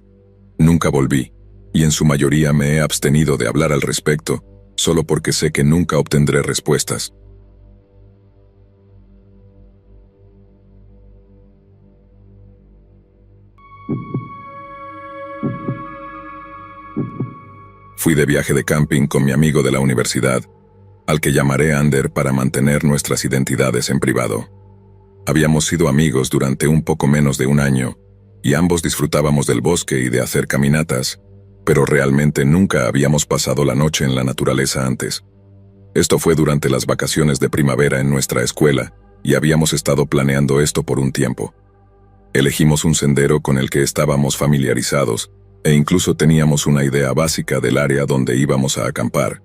Speaker 1: nunca volví, y en su mayoría me he abstenido de hablar al respecto, solo porque sé que nunca obtendré respuestas. Fui de viaje de camping con mi amigo de la universidad, al que llamaré Ander para mantener nuestras identidades en privado. Habíamos sido amigos durante un poco menos de un año, y ambos disfrutábamos del bosque y de hacer caminatas, pero realmente nunca habíamos pasado la noche en la naturaleza antes. Esto fue durante las vacaciones de primavera en nuestra escuela, y habíamos estado planeando esto por un tiempo. Elegimos un sendero con el que estábamos familiarizados, e incluso teníamos una idea básica del área donde íbamos a acampar.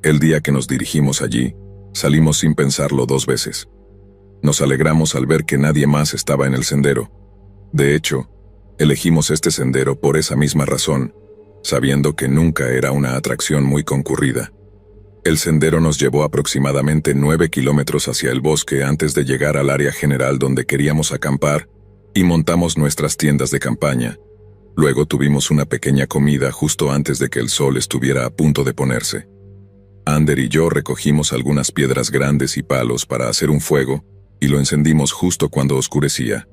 Speaker 1: El día que nos dirigimos allí, salimos sin pensarlo 2 veces. Nos alegramos al ver que nadie más estaba en el sendero. De hecho, elegimos este sendero por esa misma razón, sabiendo que nunca era una atracción muy concurrida. El sendero nos llevó aproximadamente 9 kilómetros hacia el bosque antes de llegar al área general donde queríamos acampar, y montamos nuestras tiendas de campaña. Luego tuvimos una pequeña comida justo antes de que el sol estuviera a punto de ponerse. Ander y yo recogimos algunas piedras grandes y palos para hacer un fuego, y lo encendimos justo cuando oscurecía.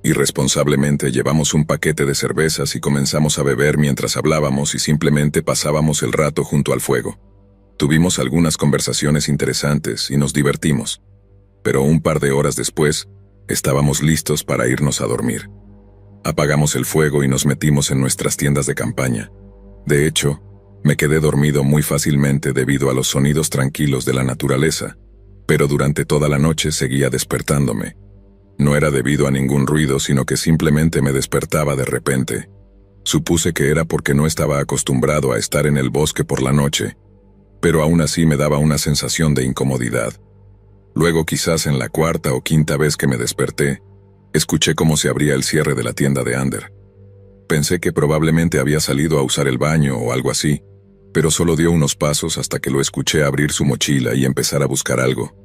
Speaker 1: Irresponsablemente llevamos un paquete de cervezas y comenzamos a beber mientras hablábamos y simplemente pasábamos el rato junto al fuego. Tuvimos algunas conversaciones interesantes y nos divertimos. Pero un par de horas después, estábamos listos para irnos a dormir. Apagamos el fuego y nos metimos en nuestras tiendas de campaña. De hecho, me quedé dormido muy fácilmente debido a los sonidos tranquilos de la naturaleza, pero durante toda la noche seguía despertándome. No era debido a ningún ruido, sino que simplemente me despertaba de repente. Supuse que era porque no estaba acostumbrado a estar en el bosque por la noche, pero aún así me daba una sensación de incomodidad. Luego, quizás en la 4ª o 5ª vez que me desperté, escuché cómo se abría el cierre de la tienda de Ander. Pensé que probablemente había salido a usar el baño o algo así, pero solo dio unos pasos hasta que lo escuché abrir su mochila y empezar a buscar algo.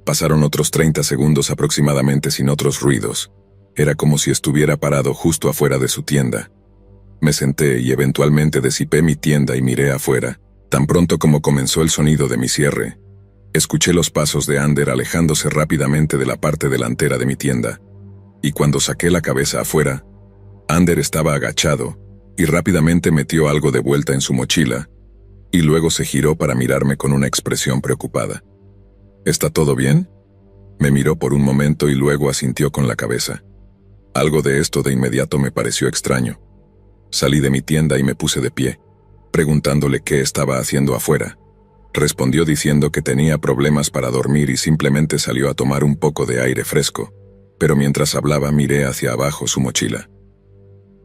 Speaker 1: Pasaron otros 30 segundos aproximadamente sin otros ruidos. Era como si estuviera parado justo afuera de su tienda. Me senté y eventualmente disipé mi tienda y miré afuera. Tan pronto como comenzó el sonido de mi cierre, escuché los pasos de Ander alejándose rápidamente de la parte delantera de mi tienda. Y cuando saqué la cabeza afuera, Ander estaba agachado y rápidamente metió algo de vuelta en su mochila, y luego se giró para mirarme con una expresión preocupada. ¿Está todo bien? Me miró por un momento y luego asintió con la cabeza. Algo de esto de inmediato me pareció extraño. Salí de mi tienda y me puse de pie, preguntándole qué estaba haciendo afuera. Respondió diciendo que tenía problemas para dormir y simplemente salió a tomar un poco de aire fresco, pero mientras hablaba miré hacia abajo su mochila.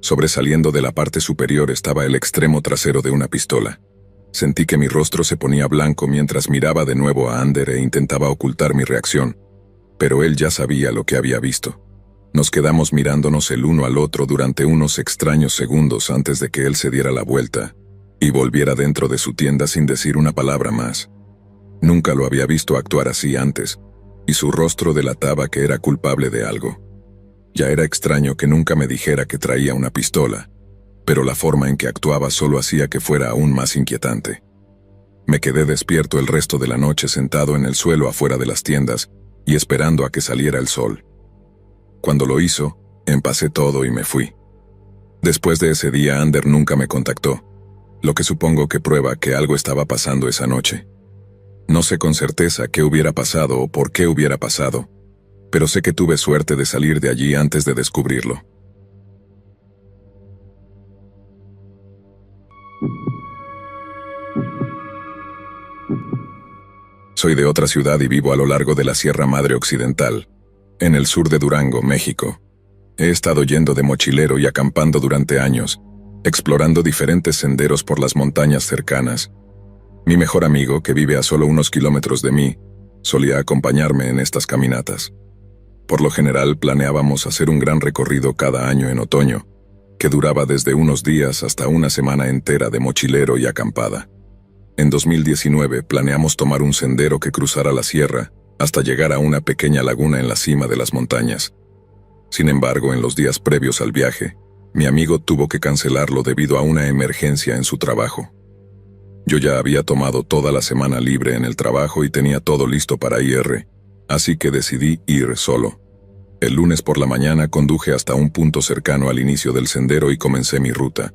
Speaker 1: Sobresaliendo de la parte superior estaba el extremo trasero de una pistola. Sentí que mi rostro se ponía blanco mientras miraba de nuevo a Ander e intentaba ocultar mi reacción, pero él ya sabía lo que había visto. Nos quedamos mirándonos el uno al otro durante unos extraños segundos antes de que él se diera la vuelta y volviera dentro de su tienda sin decir una palabra más. Nunca lo había visto actuar así antes, y su rostro delataba que era culpable de algo. Ya era extraño que nunca me dijera que traía una pistola, pero la forma en que actuaba solo hacía que fuera aún más inquietante. Me quedé despierto el resto de la noche sentado en el suelo afuera de las tiendas y esperando a que saliera el sol. Cuando lo hizo, empacé todo y me fui. Después de ese día, Ander nunca me contactó, lo que supongo que prueba que algo estaba pasando esa noche. No sé con certeza qué hubiera pasado o por qué hubiera pasado, pero sé que tuve suerte de salir de allí antes de descubrirlo. Soy de otra ciudad y vivo a lo largo de la Sierra Madre Occidental, en el sur de Durango, México. He estado yendo de mochilero y acampando durante años, explorando diferentes senderos por las montañas cercanas. Mi mejor amigo, que vive a solo unos kilómetros de mí, solía acompañarme en estas caminatas. Por lo general planeábamos hacer un gran recorrido cada año en otoño, que duraba desde unos días hasta una semana entera de mochilero y acampada. En 2019 planeamos tomar un sendero que cruzara la sierra hasta llegar a una pequeña laguna en la cima de las montañas. Sin embargo, en los días previos al viaje, mi amigo tuvo que cancelarlo debido a una emergencia en su trabajo. Yo ya había tomado toda la semana libre en el trabajo y tenía todo listo para ir, así que decidí ir solo. El lunes por la mañana conduje hasta un punto cercano al inicio del sendero y comencé mi ruta.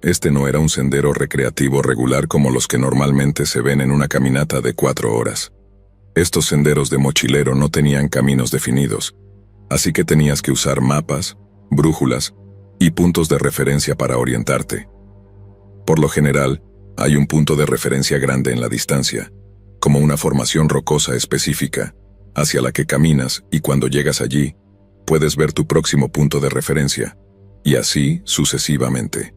Speaker 1: Este no era un sendero recreativo regular como los que normalmente se ven en una caminata de 4 horas. Estos senderos de mochilero no tenían caminos definidos, así que tenías que usar mapas, brújulas y puntos de referencia para orientarte. Por lo general, hay un punto de referencia grande en la distancia, como una formación rocosa específica, hacia la que caminas y cuando llegas allí, puedes ver tu próximo punto de referencia, y así sucesivamente.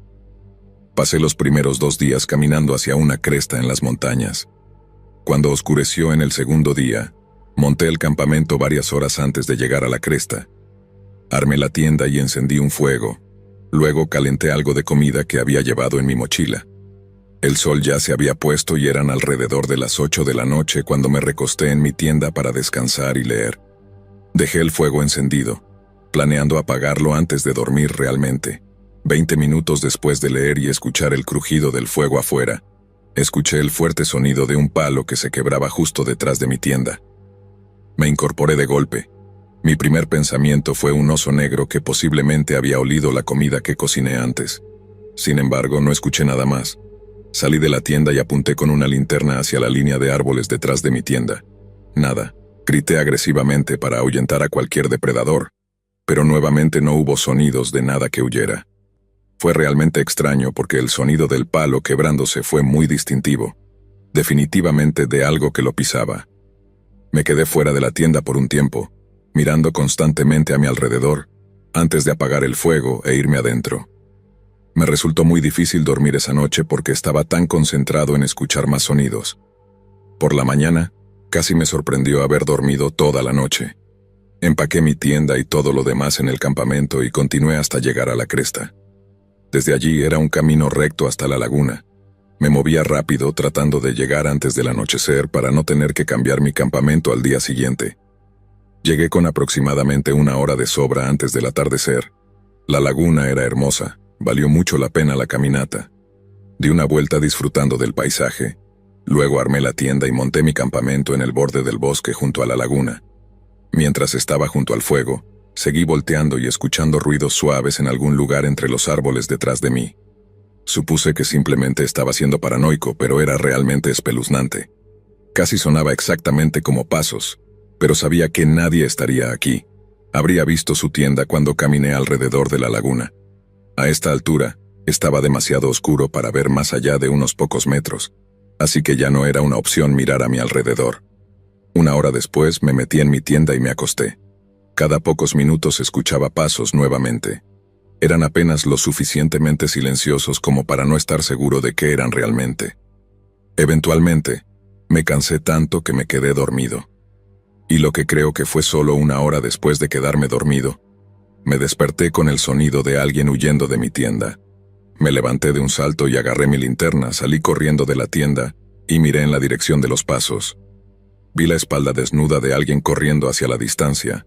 Speaker 1: Pasé los primeros 2 días caminando hacia una cresta en las montañas. Cuando oscureció en el segundo día, monté el campamento varias horas antes de llegar a la cresta. Armé la tienda y encendí un fuego. Luego calenté algo de comida que había llevado en mi mochila. El sol ya se había puesto y eran alrededor de las 8 de la noche cuando me recosté en mi tienda para descansar y leer. Dejé el fuego encendido, planeando apagarlo antes de dormir realmente. 20 minutos después de leer y escuchar el crujido del fuego afuera, escuché el fuerte sonido de un palo que se quebraba justo detrás de mi tienda. Me incorporé de golpe. Mi primer pensamiento fue un oso negro que posiblemente había olido la comida que cociné antes. Sin embargo, no escuché nada más. Salí de la tienda y apunté con una linterna hacia la línea de árboles detrás de mi tienda. Nada. Grité agresivamente para ahuyentar a cualquier depredador, pero nuevamente no hubo sonidos de nada que huyera. Fue realmente extraño porque el sonido del palo quebrándose fue muy distintivo, definitivamente de algo que lo pisaba. Me quedé fuera de la tienda por un tiempo, mirando constantemente a mi alrededor, antes de apagar el fuego e irme adentro. Me resultó muy difícil dormir esa noche porque estaba tan concentrado en escuchar más sonidos. Por la mañana, casi me sorprendió haber dormido toda la noche. Empaqué mi tienda y todo lo demás en el campamento y continué hasta llegar a la cresta. Desde allí era un camino recto hasta la laguna. Me movía rápido tratando de llegar antes del anochecer para no tener que cambiar mi campamento al día siguiente. Llegué con aproximadamente 1 hora de sobra antes del atardecer. La laguna era hermosa, valió mucho la pena la caminata. Di una vuelta disfrutando del paisaje. Luego armé la tienda y monté mi campamento en el borde del bosque junto a la laguna. Mientras estaba junto al fuego, seguí volteando y escuchando ruidos suaves en algún lugar entre los árboles detrás de mí. Supuse que simplemente estaba siendo paranoico, pero era realmente espeluznante. Casi sonaba exactamente como pasos, pero sabía que nadie estaría aquí. Habría visto su tienda cuando caminé alrededor de la laguna. A esta altura, estaba demasiado oscuro para ver más allá de unos pocos metros, así que ya no era una opción mirar a mi alrededor. 1 hora después me metí en mi tienda y me acosté. Cada pocos minutos escuchaba pasos nuevamente. Eran apenas lo suficientemente silenciosos como para no estar seguro de qué eran realmente. Eventualmente, me cansé tanto que me quedé dormido. Y lo que creo que fue solo 1 hora después de quedarme dormido, Me desperté con el sonido de alguien huyendo de mi tienda. Me levanté de un salto y agarré mi linterna, salí corriendo de la tienda y miré en la dirección de los pasos. Vi la espalda desnuda de alguien corriendo hacia la distancia.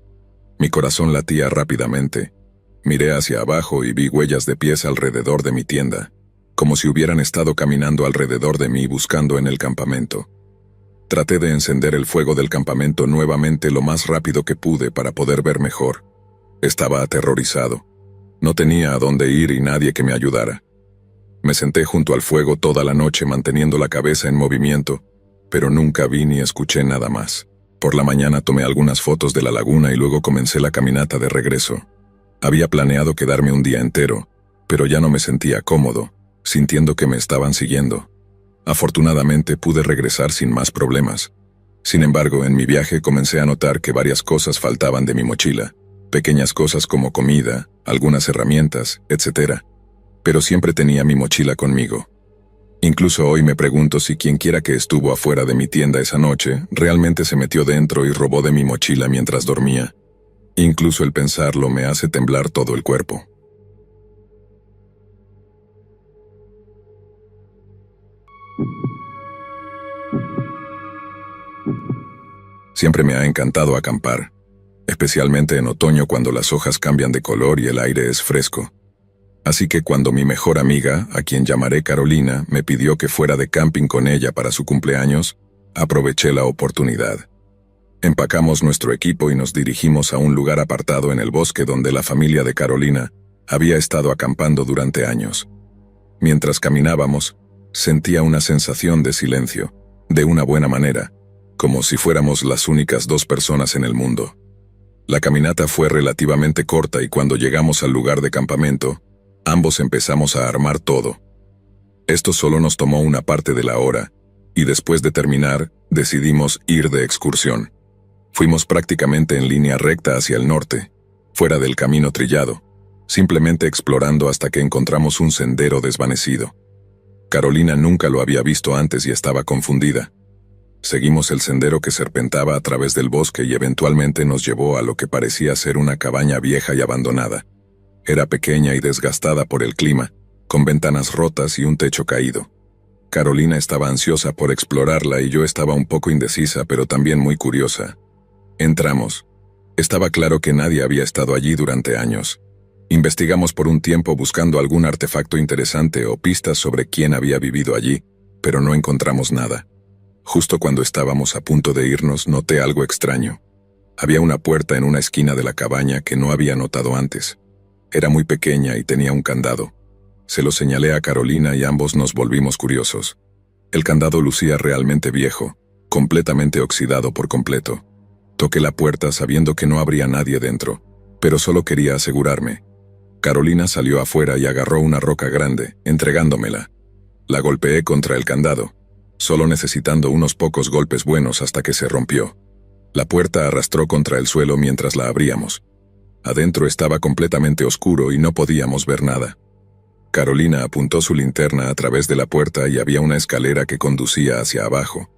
Speaker 1: Mi corazón latía rápidamente. Miré hacia abajo y vi huellas de pies alrededor de mi tienda, como si hubieran estado caminando alrededor de mí buscando en el campamento. Traté de encender el fuego del campamento nuevamente lo más rápido que pude para poder ver mejor. Estaba aterrorizado. No tenía a dónde ir y nadie que me ayudara. Me senté junto al fuego toda la noche manteniendo la cabeza en movimiento, pero nunca vi ni escuché nada más. Por la mañana tomé algunas fotos de la laguna y luego comencé la caminata de regreso. Había planeado quedarme un día entero, pero ya no me sentía cómodo, sintiendo que me estaban siguiendo. Afortunadamente pude regresar sin más problemas. Sin embargo, en mi viaje comencé a notar que varias cosas faltaban de mi mochila. Pequeñas cosas como comida, algunas herramientas, etc. Pero siempre tenía mi mochila conmigo. Incluso hoy me pregunto si quienquiera que estuvo afuera de mi tienda esa noche realmente se metió dentro y robó de mi mochila mientras dormía. Incluso el pensarlo me hace temblar todo el cuerpo. Siempre me ha encantado acampar, especialmente en otoño cuando las hojas cambian de color y el aire es fresco. Así que cuando mi mejor amiga, a quien llamaré Carolina, me pidió que fuera de camping con ella para su cumpleaños, aproveché la oportunidad. Empacamos nuestro equipo y nos dirigimos a un lugar apartado en el bosque donde la familia de Carolina había estado acampando durante años. Mientras caminábamos, sentía una sensación de silencio, de una buena manera, como si fuéramos las únicas dos personas en el mundo. La caminata fue relativamente corta y cuando llegamos al lugar de campamento, ambos empezamos a armar todo. Esto solo nos tomó una parte de la hora, y después de terminar, decidimos ir de excursión. Fuimos prácticamente en línea recta hacia el norte, fuera del camino trillado, simplemente explorando hasta que encontramos un sendero desvanecido. Carolina nunca lo había visto antes y estaba confundida. Seguimos el sendero que serpentaba a través del bosque y eventualmente nos llevó a lo que parecía ser una cabaña vieja y abandonada. Era pequeña y desgastada por el clima, con ventanas rotas y un techo caído. Carolina estaba ansiosa por explorarla y yo estaba un poco indecisa pero también muy curiosa. Entramos. Estaba claro que nadie había estado allí durante años. Investigamos por un tiempo buscando algún artefacto interesante o pistas sobre quién había vivido allí, pero no encontramos nada. Justo cuando estábamos a punto de irnos, noté algo extraño. Había una puerta en una esquina de la cabaña que no había notado antes. Era muy pequeña y tenía un candado. Se lo señalé a Carolina y ambos nos volvimos curiosos. El candado lucía realmente viejo, completamente oxidado por completo. Toqué la puerta sabiendo que no habría nadie dentro, pero solo quería asegurarme. Carolina salió afuera y agarró una roca grande, entregándomela. La golpeé contra el candado, solo necesitando unos pocos golpes buenos hasta que se rompió. La puerta arrastró contra el suelo mientras la abríamos. Adentro estaba completamente oscuro y no podíamos ver nada. Carolina apuntó su linterna a través de la puerta y había una escalera que conducía hacia abajo.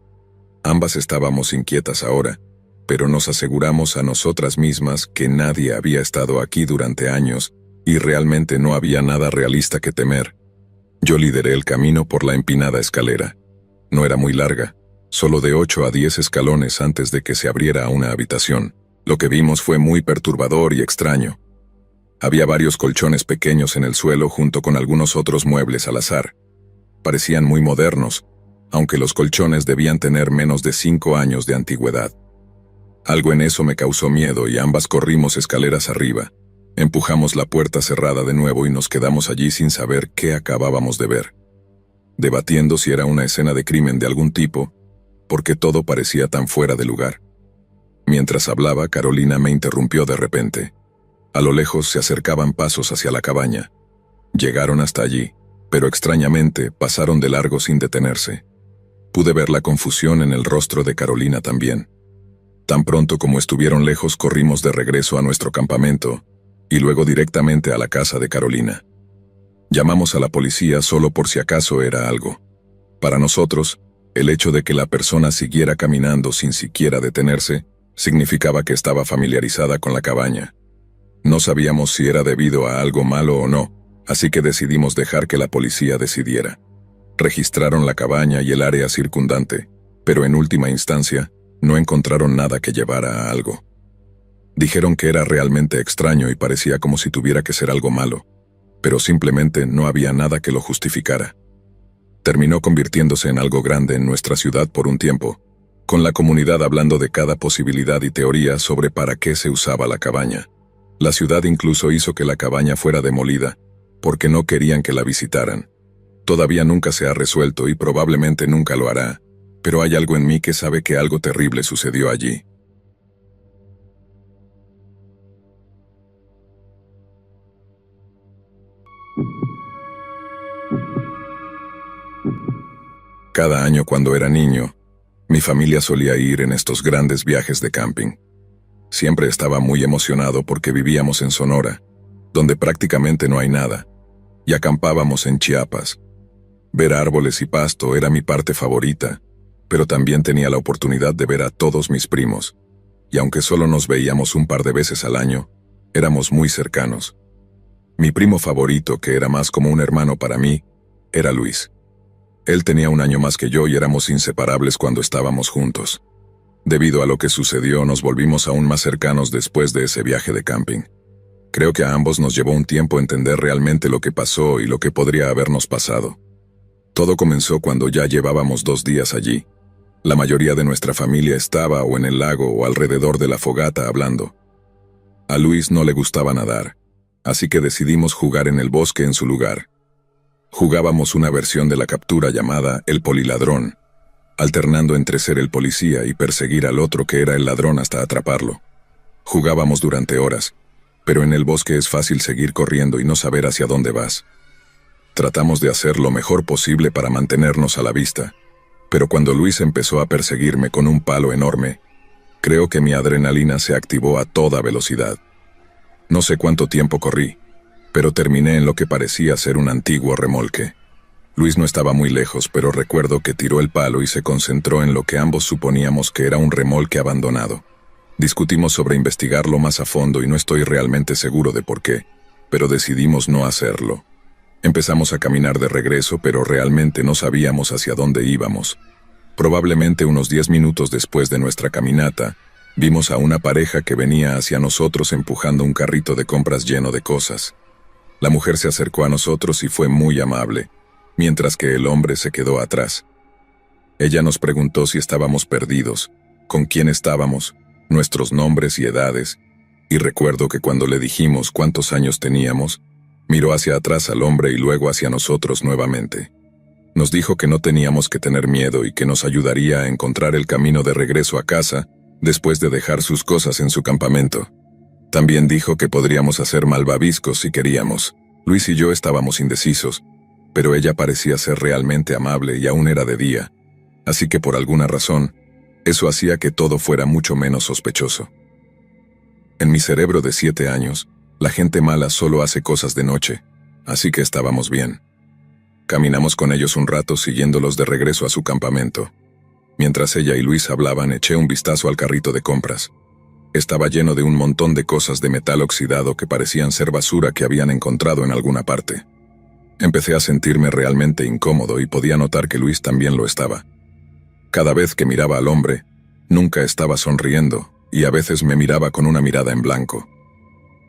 Speaker 1: Ambas estábamos inquietas ahora, pero nos aseguramos a nosotras mismas que nadie había estado aquí durante años y realmente no había nada realista que temer. Yo lideré el camino por la empinada escalera. No era muy larga, solo de 8 a 10 escalones antes de que se abriera a una habitación. Lo que vimos fue muy perturbador y extraño. Había varios colchones pequeños en el suelo junto con algunos otros muebles al azar. Parecían muy modernos, aunque los colchones debían tener menos de 5 años de antigüedad. Algo en eso me causó miedo y ambas corrimos escaleras arriba. Empujamos la puerta cerrada de nuevo y nos quedamos allí sin saber qué acabábamos de ver. Debatiendo si era una escena de crimen de algún tipo, porque todo parecía tan fuera de lugar. Mientras hablaba, Carolina me interrumpió de repente. A lo lejos se acercaban pasos hacia la cabaña. Llegaron hasta allí, pero extrañamente pasaron de largo sin detenerse. Pude ver la confusión en el rostro de Carolina también. Tan pronto como estuvieron lejos, corrimos de regreso a nuestro campamento, y luego directamente a la casa de Carolina. Llamamos a la policía solo por si acaso era algo. Para nosotros, el hecho de que la persona siguiera caminando sin siquiera detenerse, significaba que estaba familiarizada con la cabaña. No sabíamos si era debido a algo malo o no, así que decidimos dejar que la policía decidiera. Registraron la cabaña y el área circundante, pero en última instancia, no encontraron nada que llevara a algo. Dijeron que era realmente extraño y parecía como si tuviera que ser algo malo, pero simplemente no había nada que lo justificara. Terminó convirtiéndose en algo grande en nuestra ciudad por un tiempo, con la comunidad hablando de cada posibilidad y teoría sobre para qué se usaba la cabaña. La ciudad incluso hizo que la cabaña fuera demolida, porque no querían que la visitaran. Todavía nunca se ha resuelto y probablemente nunca lo hará, pero hay algo en mí que sabe que algo terrible sucedió allí. Cada año cuando era niño, mi familia solía ir en estos grandes viajes de camping. Siempre estaba muy emocionado porque vivíamos en Sonora, donde prácticamente no hay nada, y acampábamos en Chiapas. Ver árboles y pasto era mi parte favorita, pero también tenía la oportunidad de ver a todos mis primos, y aunque solo nos veíamos un par de veces al año, éramos muy cercanos. Mi primo favorito, que era más como un hermano para mí, era Luis. Él tenía un año más que yo y éramos inseparables cuando estábamos juntos. Debido a lo que sucedió, nos volvimos aún más cercanos después de ese viaje de camping. Creo que a ambos nos llevó un tiempo entender realmente lo que pasó y lo que podría habernos pasado. Todo comenzó cuando ya llevábamos 2 días allí. La mayoría de nuestra familia estaba o en el lago o alrededor de la fogata hablando. A Luis no le gustaba nadar, así que decidimos jugar en el bosque en su lugar. Jugábamos una versión de la captura llamada el poliladrón, alternando entre ser el policía y perseguir al otro que era el ladrón hasta atraparlo. Jugábamos durante horas, pero en el bosque es fácil seguir corriendo y no saber hacia dónde vas. Tratamos de hacer lo mejor posible para mantenernos a la vista, pero cuando Luis empezó a perseguirme con un palo enorme, creo que mi adrenalina se activó a toda velocidad. No sé cuánto tiempo corrí, pero terminé en lo que parecía ser un antiguo remolque. Luis no estaba muy lejos, pero recuerdo que tiró el palo y se concentró en lo que ambos suponíamos que era un remolque abandonado. Discutimos sobre investigarlo más a fondo y no estoy realmente seguro de por qué, pero decidimos no hacerlo. Empezamos a caminar de regreso, pero realmente no sabíamos hacia dónde íbamos. Probablemente unos 10 minutos después de nuestra caminata, vimos a una pareja que venía hacia nosotros empujando un carrito de compras lleno de cosas. La mujer se acercó a nosotros y fue muy amable, mientras que el hombre se quedó atrás. Ella nos preguntó si estábamos perdidos, con quién estábamos, nuestros nombres y edades, y recuerdo que cuando le dijimos cuántos años teníamos, miró hacia atrás al hombre y luego hacia nosotros nuevamente. Nos dijo que no teníamos que tener miedo y que nos ayudaría a encontrar el camino de regreso a casa después de dejar sus cosas en su campamento. También dijo que podríamos hacer malvaviscos si queríamos. Luis y yo estábamos indecisos, pero ella parecía ser realmente amable y aún era de día, así que por alguna razón, eso hacía que todo fuera mucho menos sospechoso. En mi cerebro de 7 años, la gente mala solo hace cosas de noche, así que estábamos bien. Caminamos con ellos un rato siguiéndolos de regreso a su campamento. Mientras ella y Luis hablaban, eché un vistazo al carrito de compras. Estaba lleno de un montón de cosas de metal oxidado que parecían ser basura que habían encontrado en alguna parte. Empecé a sentirme realmente incómodo y podía notar que Luis también lo estaba. Cada vez que miraba al hombre, nunca estaba sonriendo y a veces me miraba con una mirada en blanco.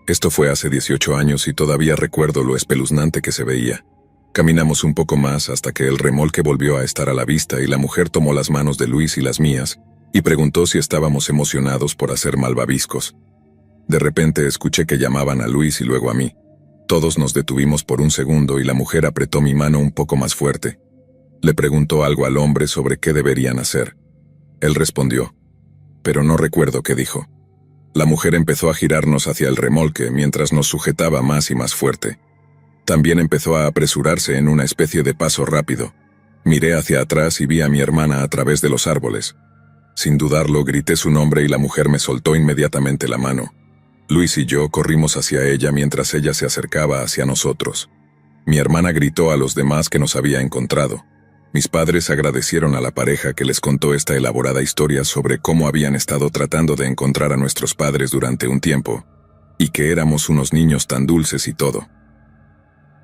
Speaker 1: Esto fue hace 18 años y todavía recuerdo lo espeluznante que se veía. Caminamos un poco más hasta que el remolque volvió a estar a la vista y la mujer tomó las manos de Luis y las mías y preguntó si estábamos emocionados por hacer malvaviscos. De repente escuché que llamaban a Luis y luego a mí. Todos nos detuvimos por un segundo y la mujer apretó mi mano un poco más fuerte. Le preguntó algo al hombre sobre qué deberían hacer. Él respondió, pero no recuerdo qué dijo. La mujer empezó a girarnos hacia el remolque mientras nos sujetaba más y más fuerte. También empezó a apresurarse en una especie de paso rápido. Miré hacia atrás y vi a mi hermana a través de los árboles. Sin dudarlo, grité su nombre y la mujer me soltó inmediatamente la mano. Luis y yo corrimos hacia ella mientras ella se acercaba hacia nosotros. Mi hermana gritó a los demás que nos había encontrado. Mis padres agradecieron a la pareja que les contó esta elaborada historia sobre cómo habían estado tratando de encontrar a nuestros padres durante un tiempo. y que éramos unos niños tan dulces y todo.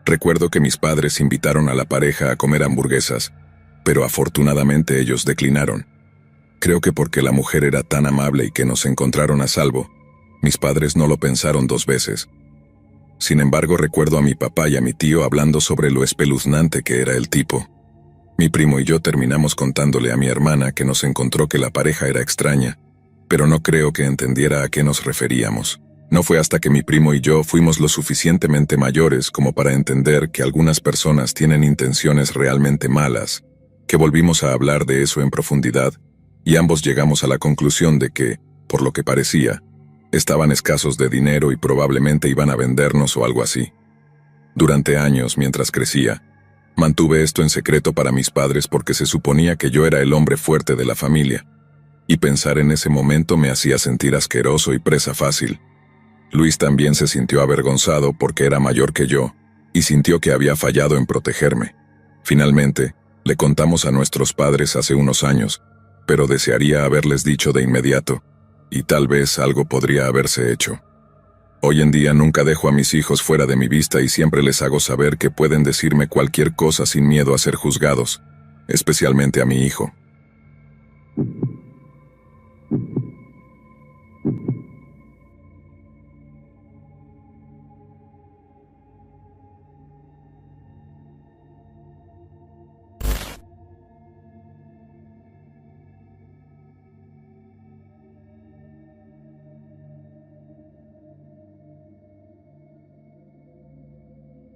Speaker 1: Recuerdo que mis padres invitaron a la pareja a comer hamburguesas, pero afortunadamente ellos declinaron. Creo que porque la mujer era tan amable y que nos encontraron a salvo, mis padres no lo pensaron dos veces. Sin embargo, recuerdo a mi papá y a mi tío hablando sobre lo espeluznante que era el tipo. Mi primo y yo terminamos contándole a mi hermana que nos encontró que la pareja era extraña, pero no creo que entendiera a qué nos referíamos. No fue hasta que mi primo y yo fuimos lo suficientemente mayores como para entender que algunas personas tienen intenciones realmente malas, que volvimos a hablar de eso en profundidad, y ambos llegamos a la conclusión de que, por lo que parecía, estaban escasos de dinero y probablemente iban a vendernos o algo así. Durante años, mientras crecía, mantuve esto en secreto para mis padres porque se suponía que yo era el hombre fuerte de la familia, y pensar en ese momento me hacía sentir asqueroso y presa fácil. Luis también se sintió avergonzado porque era mayor que yo, y sintió que había fallado en protegerme. Finalmente, le contamos a nuestros padres hace unos años, pero desearía haberles dicho de inmediato, y tal vez algo podría haberse hecho. Hoy en día nunca dejo a mis hijos fuera de mi vista y siempre les hago saber que pueden decirme cualquier cosa sin miedo a ser juzgados, especialmente a mi hijo.